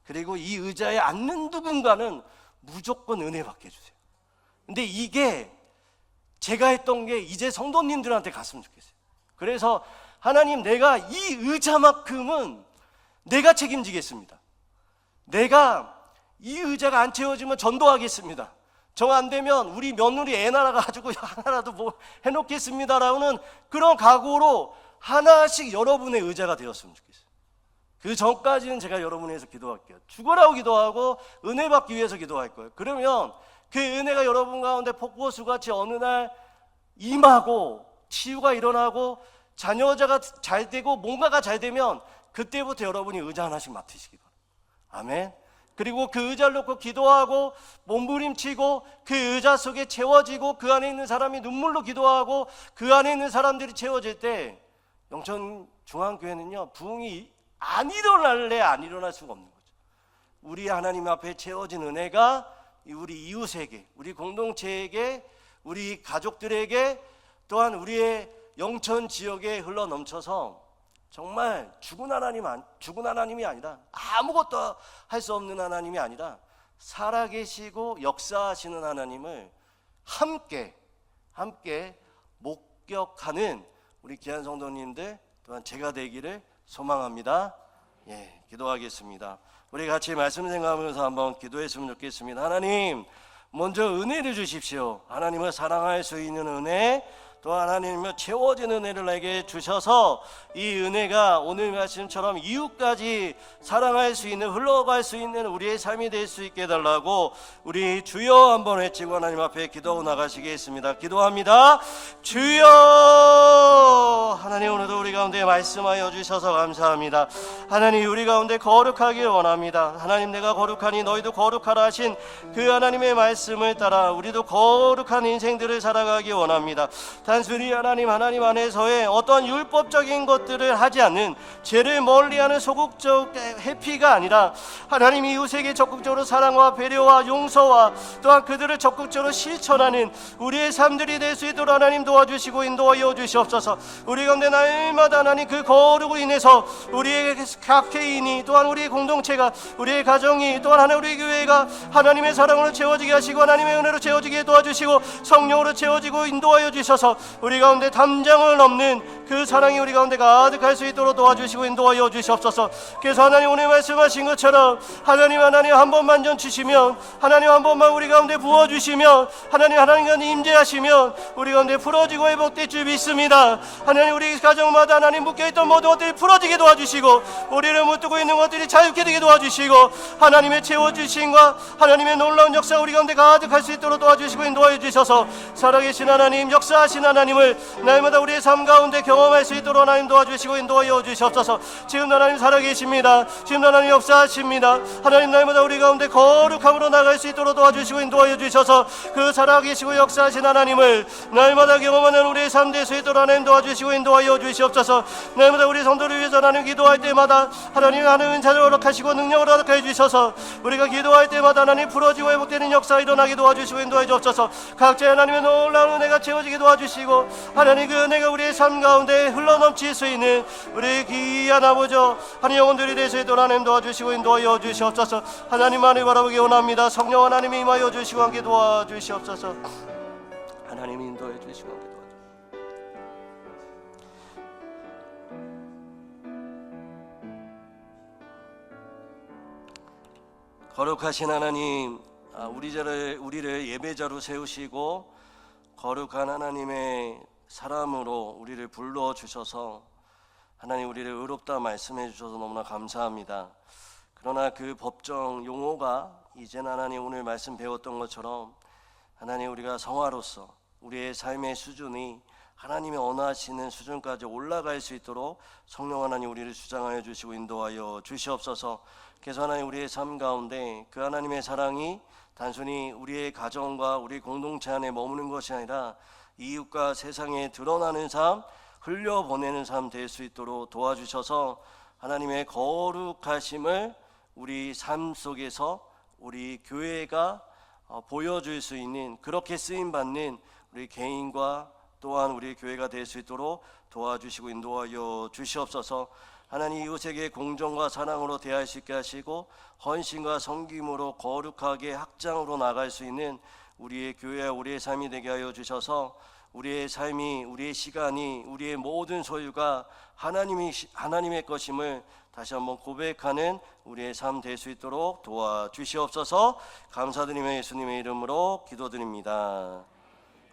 그리고 이 의자에 앉는 누군가는 무조건 은혜 받게 해주세요. 근데 이게 제가 했던 게 이제 성도님들한테 갔으면 좋겠어요. 그래서 하나님, 내가 이 의자만큼은 내가 책임지겠습니다. 내가 이 의자가 안 채워지면 전도하겠습니다. 정 안 되면 우리 며느리 애 낳아가지고 하나라도 뭐 해놓겠습니다라는 그런 각오로 하나씩 여러분의 의자가 되었으면 좋겠어요. 그 전까지는 제가 여러분을 위해서 기도할게요. 죽으라고 기도하고 은혜 받기 위해서 기도할 거예요. 그러면 그 은혜가 여러분 가운데 폭포수같이 어느 날 임하고 치유가 일어나고 자녀자가 잘 되고 뭔가가 잘 되면 그때부터 여러분이 의자 하나씩 맡으시기 바랍니다. 아멘. 그리고 그 의자를 놓고 기도하고 몸부림치고 그 의자 속에 채워지고 그 안에 있는 사람이 눈물로 기도하고 그 안에 있는 사람들이 채워질 때, 영천중앙교회는요, 부흥이 안 일어날래 안 일어날 수가 없는 거죠. 우리 하나님 앞에 채워진 은혜가 우리 이웃에게, 우리 공동체에게, 우리 가족들에게, 또한 우리의 영천 지역에 흘러 넘쳐서 정말 죽은 하나님이 아니라, 아무것도 할 수 없는 하나님이 아니라 살아계시고 역사하시는 하나님을 함께 목격하는 우리 귀한 성도님들, 또한 제가 되기를 소망합니다. 기도하겠습니다. 우리 같이 말씀 생각하면서 한번 기도했으면 좋겠습니다. 하나님, 먼저 은혜를 주십시오. 하나님을 사랑할 수 있는 은혜, 또 하나님을 채워지는 은혜를 내게 주셔서 이 은혜가 오늘 말씀처럼 이웃까지 사랑할 수 있는, 흘러갈 수 있는 우리의 삶이 될 수 있게 해달라고 우리 주여 한번 외치고 하나님 앞에 기도하고 나가시겠습니다. 기도합니다. 주여. 하나님, 오늘도 우리 가운데 말씀하여 주셔서 감사합니다. 하나님, 우리 가운데 거룩하길 원합니다. 하나님, 내가 거룩하니 너희도 거룩하라 하신 그 하나님의 말씀을 따라 우리도 거룩한 인생들을 살아가기 원합니다. 단순히 하나님 안에서의 어떤 율법적인 것들을 하지 않는, 죄를 멀리하는 소극적 회피가 아니라 하나님 이웃에게 적극적으로 사랑과 배려와 용서와 또한 그들을 적극적으로 실천하는 우리의 삶들이 될 수 있도록 하나님 도와주시고 인도하여 주시옵소서. 우리 가운데 날마다 하나님 그 거룩으로 인해서 우리의 각 개인이, 또한 우리의 공동체가, 우리의 가정이, 또한 하나님 우리 교회가 하나님의 사랑으로 채워지게 하시고 하나님의 은혜로 채워지게 도와주시고 성령으로 채워지고 인도하여 주셔서 우리 가운데 담장을 넘는 그 사랑이 우리 가운데 가득할 수 있도록 도와주시고 인도하여 주시옵소서. 그래서 하나님, 오늘 말씀하신 것처럼 하나님 한 번만 전 주시면, 하나님 한 번만 우리 가운데 부어주시면, 하나님 가운데 임재하시면 우리 가운데 풀어지고 회복될 줄 믿습니다. 하나님, 우리 가정마다 하나님 묶여있던 모든 것들이 풀어지게 도와주시고 우리를 붙들고 있는 것들이 자유케 되게 도와주시고 하나님의 채워주심과 하나님의 놀라운 역사가 우리 가운데 가득할 수 있도록 도와주시고 인도하여 주셔서 살아계신 하나님, 역사하신 하나님을 날마다 우리의 삶 가운데 경험할 수 있도록 하나님 도와주시고 인도하여 주시옵소서. 지금 하나님 살아계십니다. 지금 하나님 역사하십니다. 하나님, 날마다 우리 가운데 거룩함으로 나갈 수 있도록 도와주시고 인도하여 주셔서 그 살아계시고 역사하신 하나님을 날마다 경험하는 우리의 삶 될 수 있도록 하나님 도와주시고 인도하여 주시옵소서. 날마다 우리 성도를 위해서 하나님 기도할 때마다 하나님 은사를 허락하시고 능력을 허락해 주셔서 우리가 기도할 때마다 하나님 풀어지고 회복되는 역사 일어나게 도와주시고 인도해 주옵소서. 각자 하나님의 놀라운 은혜가 채워지게 도와주시고 하시고 하나님 그 은혜가 우리의 삶 가운데 흘러넘칠 수 있는 우리 귀한 아버지 하나님 영혼들이 되시도록 하나님 도와주시고 인도하여 주시옵소서. 하나님만을 바라보기 원합니다. 성령 하나님이 임하여 주시고 함께 도와주시옵소서. 하나님 인도해 주시고 함께 도와주시옵소서. 거룩하신 하나님, 우리를 예배자로 세우시고 거룩한 하나님의 사람으로 우리를 불러주셔서 하나님 우리를 의롭다 말씀해 주셔서 너무나 감사합니다. 그러나 그 법정 용어가 이제는 하나님 오늘 말씀 배웠던 것처럼 하나님 우리가 성화로서 우리의 삶의 수준이 하나님의 원하시는 수준까지 올라갈 수 있도록 성령 하나님 우리를 주장하여 주시고 인도하여 주시옵소서. 그래서 하나님 우리의 삶 가운데 그 하나님의 사랑이 단순히 우리의 가정과 우리 공동체 안에 머무는 것이 아니라 이웃과 세상에 드러나는 삶, 흘려보내는 삶 될 수 있도록 도와주셔서 하나님의 거룩하심을 우리 삶 속에서 우리 교회가 보여줄 수 있는 그렇게 쓰임받는 우리 개인과 또한 우리 교회가 될 수 있도록 도와주시고 인도하여 주시옵소서. 하나님 이웃에게 공정과 사랑으로 대할 수 있게 하시고 헌신과 섬김으로 거룩하게 확장으로 나갈 수 있는 우리의 교회와 우리의 삶이 되게 하여 주셔서 우리의 삶이 우리의 시간이 우리의 모든 소유가 하나님의 것임을 다시 한번 고백하는 우리의 삶 될 수 있도록 도와주시옵소서. 감사드리며 예수님의 이름으로 기도드립니다.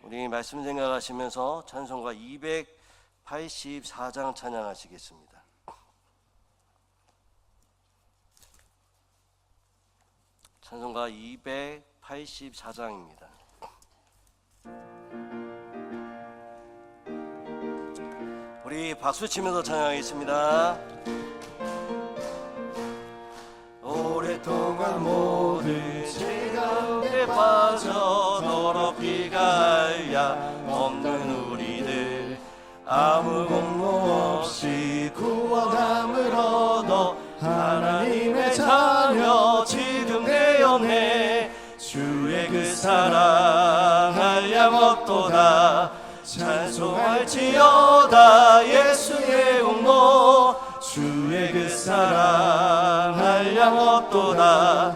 우리 말씀 생각하시면서 찬송가 284장 찬양하시겠습니다. 찬송가 284장입니다. 우리 박수 치면서 찬양하겠습니다. 오랫동안 모든 죄 가운데 빠져 더럽기가 알야 없는 우리들 아무 공로 없이 구원함을 얻어 하나님의 자녀 지금 되었네. 주의 그 사랑 한량없도다. 찬송할지어다 예수의 공로. 주의 그 사랑 한량없도다.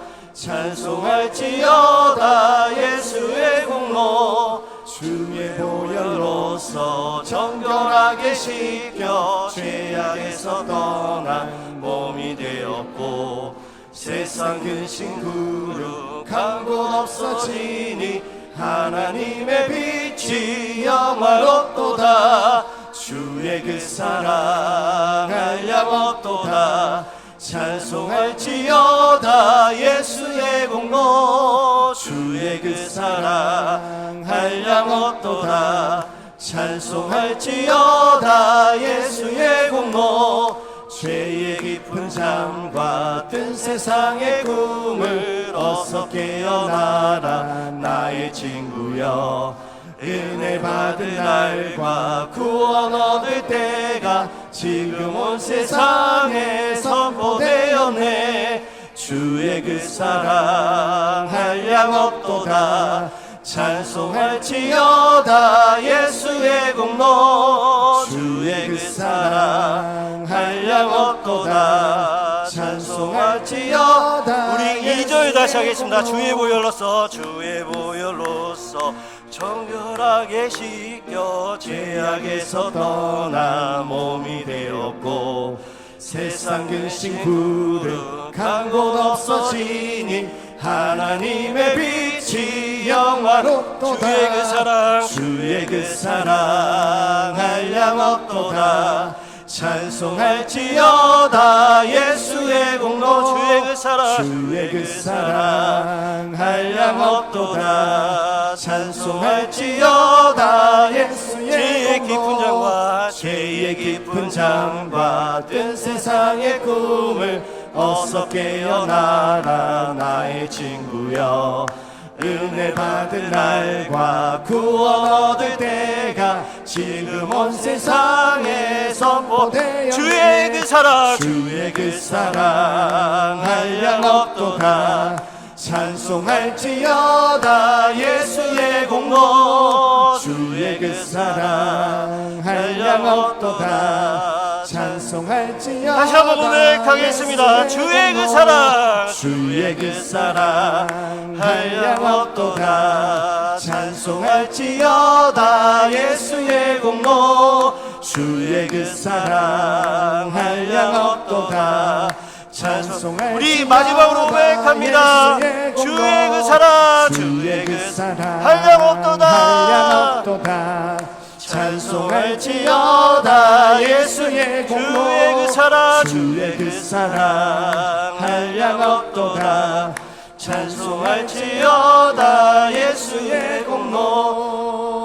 찬송할지어다 예수의 공로. 주의 보혈로서 정결하게 씻겨 죄악에서 떠난 몸이 되었고 세상 근심 구룩한 곳 없어지니 하나님의 빛이 영화롭도다. 주의 그 사랑 한량없도다. 찬송할지어다 예수의 공로. 주의 그 사랑 한량없도다. 찬송할지어다 예수의 공로. 죄의 깊은 잠과 뜬 세상의 꿈을 어서 깨어나라 나의 친구여. 은혜 받은 날과 구원 얻을 때가 지금 온 세상에 선포되었네. 주의 그 사랑 한량없도다. 찬송할지어다 예수의 공로. 주의 그 사랑 한량없도다. 찬송할지어다. 우리 2절 다시 하겠습니다. 주의 보혈로서 주의 보혈로서 정결하게 씻겨 죄악에서 떠나 몸이 되었고 세상 근심 구룩한 곳 없어지니 하나님의 빛이 영화롭도다. 주의 그 사랑 주의 그 사랑 한량없도다. 찬송할지어다 예수의 공로. 주의 그 사랑 주의 그 사랑 한량없도다. 찬송할지어다 예수의 죄의 깊은 잠과 죄의 깊은 잠과 뜬 세상의 꿈을 어서 깨어나라 나의 친구여. 은혜 받은 날과 구원 얻을 때가 지금 온 세상에 선포되었네. 주의 그 사랑 주의 그 사랑 한량없도다. 찬송할지어다 예수의 공로 주의 그 사랑 한량없도다 찬송할지어다 다시 한번 고백하겠습니다. 주의 그 사랑 주의 그 사랑 한량없도다 찬송할지어다 예수의 공로 주의 그 사랑 한량없도다 찬송할지어다 우리 마지막으로 고백합니다. 주의 그 사랑 주의 그 사랑 한량없도다 한량없도다 찬송할지어다 예수의 공로 주의 그 사랑 주의 그 사랑 한량없도다 찬송할지어다 예수의 공로.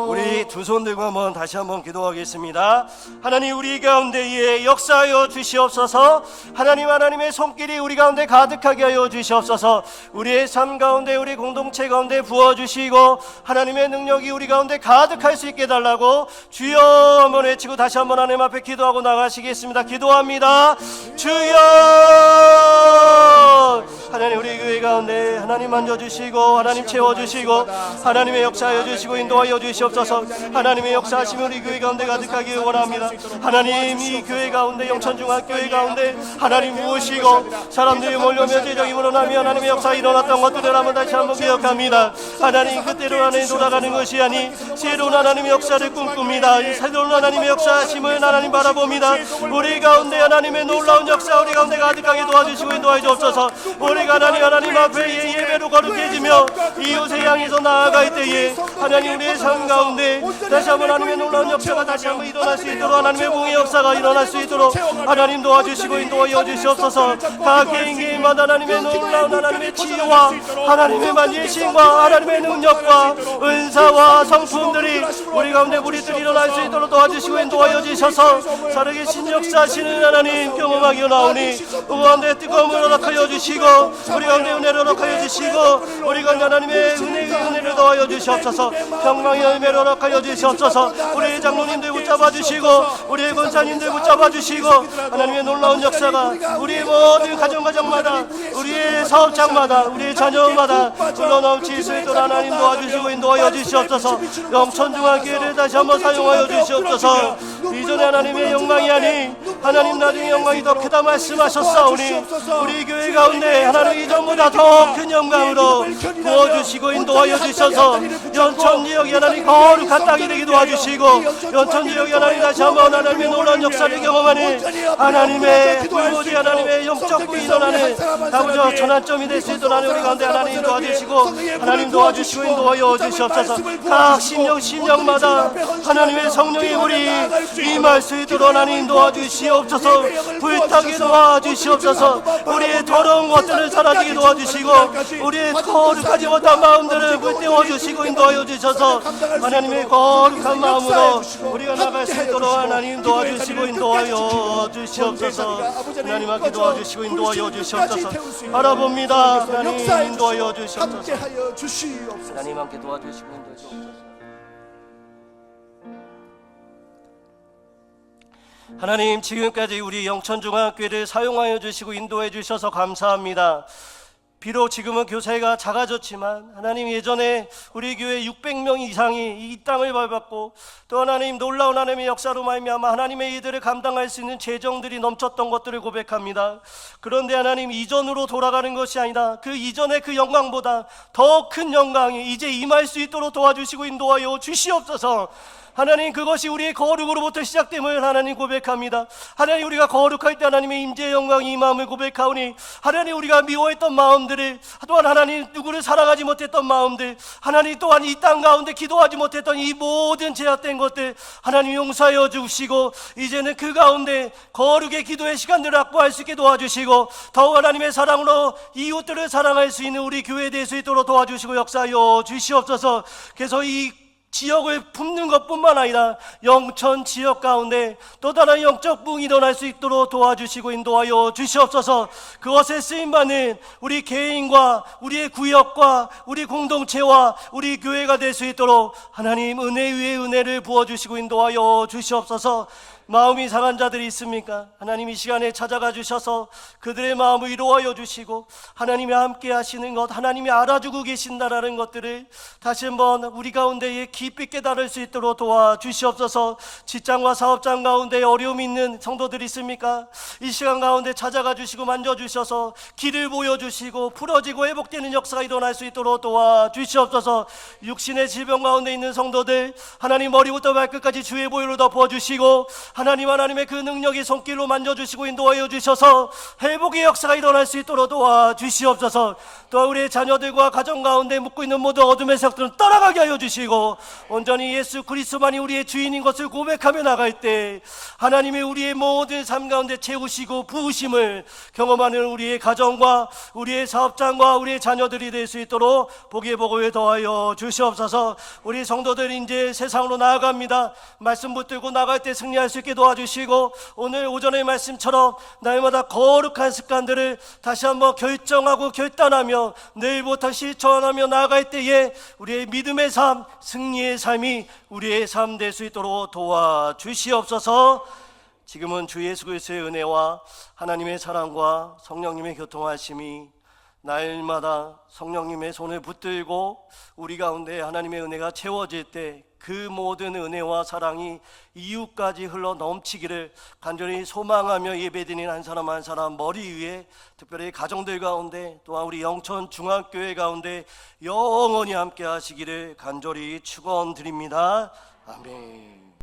우리 두 손 들고 한번 다시 한번 기도하겠습니다. 하나님, 우리 가운데에 역사하여 주시옵소서. 하나님의 손길이 우리 가운데 가득하게 하여 주시옵소서. 우리의 삶 가운데, 우리 공동체 가운데 부어주시고 하나님의 능력이 우리 가운데 가득할 수 있게 달라고 주여 한번 외치고 다시 한번 하나님 앞에 기도하고 나가시겠습니다. 기도합니다. 주여. 하나님, 우리 교회 가운데 하나님 만져주시고 하나님 채워주시고 하나님의 역사하여 주시고 인도하여 주시옵소서. 하나님의 역사하시면 우리 교회 가운데 가득하게 원합니다. 하나님, 이 교회 가운데 영천중학교회 가운데 하나님 무엇이고 사람들이 몰려오며 제정이 물어나며 하나님의 역사 일어났던 것들을 한번 다시 한번 기억합니다. 하나님, 그때로 하나님 돌아가는 것이 아니 새로운 하나님의 역사를 꿈꿉니다. 이 새로운 하나님의 역사하심을 하나님 바라봅니다. 우리 가운데 하나님의 놀라운 역사 우리 가운데 가득하게 도와주시고 인도하여 주옵소서. 우리가 하나님 앞에 예배로 거룩해지며 이웃을 향해서 나아갈 때에 하나님 우리의 삶 가운데 다시 한번 하나님의 놀라운 역사가 다시 한번 일어날 수 있도록 하나님의 공의 역사가 일어날 수 있도록 하나님 도와주시고 인도하여 주시옵소서. 각 개인마다 하나님의 놀라운 하나님의 치유와 하나님의 만지심과 하나님의 능력과 은사와 성품들이 우리 가운데 무리들이 일어날 수 있도록 도와주시고 인도하여 주셔서 살아계신 역사하시는 하나님 경험하기 나오니 그 가운데 뜨거움을 허락하여 주시고 우리 가운데 은혜를 허락하여 주시고 우리 가운데 하나님의 은혜를 더하여 주시옵소서. 평강의 은혜를 허락하여 주시옵소서. 우리 장로님들 붙잡아 주시고 우리 권사님들 붙잡아 주시고 하나님의 놀라운 역사가 우리의 모든 가정마다 우리의 사업장마다 우리의 자녀마다 흘러넘칠 수 있도록 하나님 도와주시고 인도하여 주시옵소서. 영천중학교를 다시 한번 사용하여 주시옵소서. 이전에 하나님의 영광이 아닌 하나님 나중에 영광이 더 크다 말씀하셨사오니 우리 교회 가운데 하나님 이전보다 더 큰 영광으로 부어주시고 인도하여 주셔서 연천 지역이 하나님 거룩한 땅이 되게 도와주시고 연천 지역이 하나님 다시 한번 하나님의 놀라운 역사를 경험하는 하나님의 불모지 하나님의 영적 부이 일어나는 아버지 전환점이 될 수 있도록 하나님 우리 가운데 하나님 도와주시고 하나님 도와주시고 인도하여 주시옵소서. 각 심령마다 하나님의 성령이 우리 임할 수 있도록 하나님 도와주시옵소서. 불타게 도와주시옵소서. 우리의 더러운 것들을 사라지게 도와주시고 우리의 거룩하지 못한 마음들을 불태워주시고 인도하여 주셔서 하나님의 거룩한 마음으로 우리가 나갈 수 있도록 하나님 도와주시고 인도하여 주시옵소서. 하나님 앞에 도와주시고 인도하여 주시옵소서. 바라봅니다. 하나님 인도하여 주시옵소서. 하나님 함께 도와주시고 인도하여 주시옵소서. 하나님, 지금까지 우리 영천중학교를 사용하여 주시고 인도해 주셔서 감사합니다. 비록 지금은 교회가 작아졌지만 하나님 예전에 우리 교회 600명 이상이 이 땅을 밟았고 또 하나님 놀라운 하나님의 역사로 말미암아 하나님의 일들을 감당할 수 있는 재정들이 넘쳤던 것들을 고백합니다. 그런데 하나님 이전으로 돌아가는 것이 아니라 그 이전의 그 영광보다 더 큰 영광이 이제 임할 수 있도록 도와주시고 인도하여 주시옵소서. 하나님, 그것이 우리의 거룩으로부터 시작됨을 하나님 고백합니다. 하나님, 우리가 거룩할 때 하나님의 임재의 영광이 임함을 고백하오니 하나님, 우리가 미워했던 마음들을 또한 하나님 누구를 사랑하지 못했던 마음들 하나님 또한 이 땅 가운데 기도하지 못했던 이 모든 제약된 것들 하나님 용서하여 주시고 이제는 그 가운데 거룩의 기도의 시간들을 확보할 수 있게 도와주시고 더욱 하나님의 사랑으로 이웃들을 사랑할 수 있는 우리 교회에 될 수 있도록 도와주시고 역사하여 주시옵소서. 그래서 이 지역을 품는 것뿐만 아니라 영천 지역 가운데 또 다른 영적 부흥이 일어날 수 있도록 도와주시고 인도하여 주시옵소서. 그것에 쓰임받는 우리 개인과 우리의 구역과 우리 공동체와 우리 교회가 될 수 있도록 하나님 은혜 위에 은혜를 부어주시고 인도하여 주시옵소서. 마음이 상한 자들이 있습니까? 하나님 이 시간에 찾아가 주셔서 그들의 마음을 위로하여 주시고 하나님이 함께 하시는 것, 하나님이 알아주고 계신다라는 것들을 다시 한번 우리 가운데에 깊이 깨달을 수 있도록 도와주시옵소서. 직장과 사업장 가운데 어려움이 있는 성도들이 있습니까? 이 시간 가운데 찾아가 주시고 만져주셔서 길을 보여주시고 풀어지고 회복되는 역사가 일어날 수 있도록 도와주시옵소서. 육신의 질병 가운데 있는 성도들 하나님 머리부터 발끝까지 주의 보혈로 덮어주시고 하나님의 그 능력이 손길로 만져주시고 인도하여 주셔서 회복의 역사가 일어날 수 있도록 도와주시옵소서. 또 우리의 자녀들과 가정 가운데 묵고 있는 모든 어둠의 세력들은 떠나가게 하여 주시고 온전히 예수 그리스도만이 우리의 주인인 것을 고백하며 나갈 때 하나님이 우리의 모든 삶 가운데 채우시고 부으심을 경험하는 우리의 가정과 우리의 사업장과 우리의 자녀들이 될 수 있도록 복의 복을 더하여 주시옵소서. 우리 성도들 이제 세상으로 나아갑니다. 말씀 붙들고 나갈 때 승리할 수 있게 도와주시고 오늘 오전의 말씀처럼 날마다 거룩한 습관들을 다시 한번 결정하고 결단하며 내일부터 실천하며 나아갈 때에 우리의 믿음의 삶, 승리의 삶이 우리의 삶 될 수 있도록 도와주시옵소서. 지금은 주 예수 그리스도의 은혜와 하나님의 사랑과 성령님의 교통하심이 날마다 성령님의 손을 붙들고 우리 가운데 하나님의 은혜가 채워질 때 그 모든 은혜와 사랑이 이웃까지 흘러 넘치기를 간절히 소망하며 예배드리는 한 사람 한 사람 머리 위에 특별히 가정들 가운데 또한 우리 영천 중앙교회 가운데 영원히 함께 하시기를 간절히 축원드립니다. 아멘.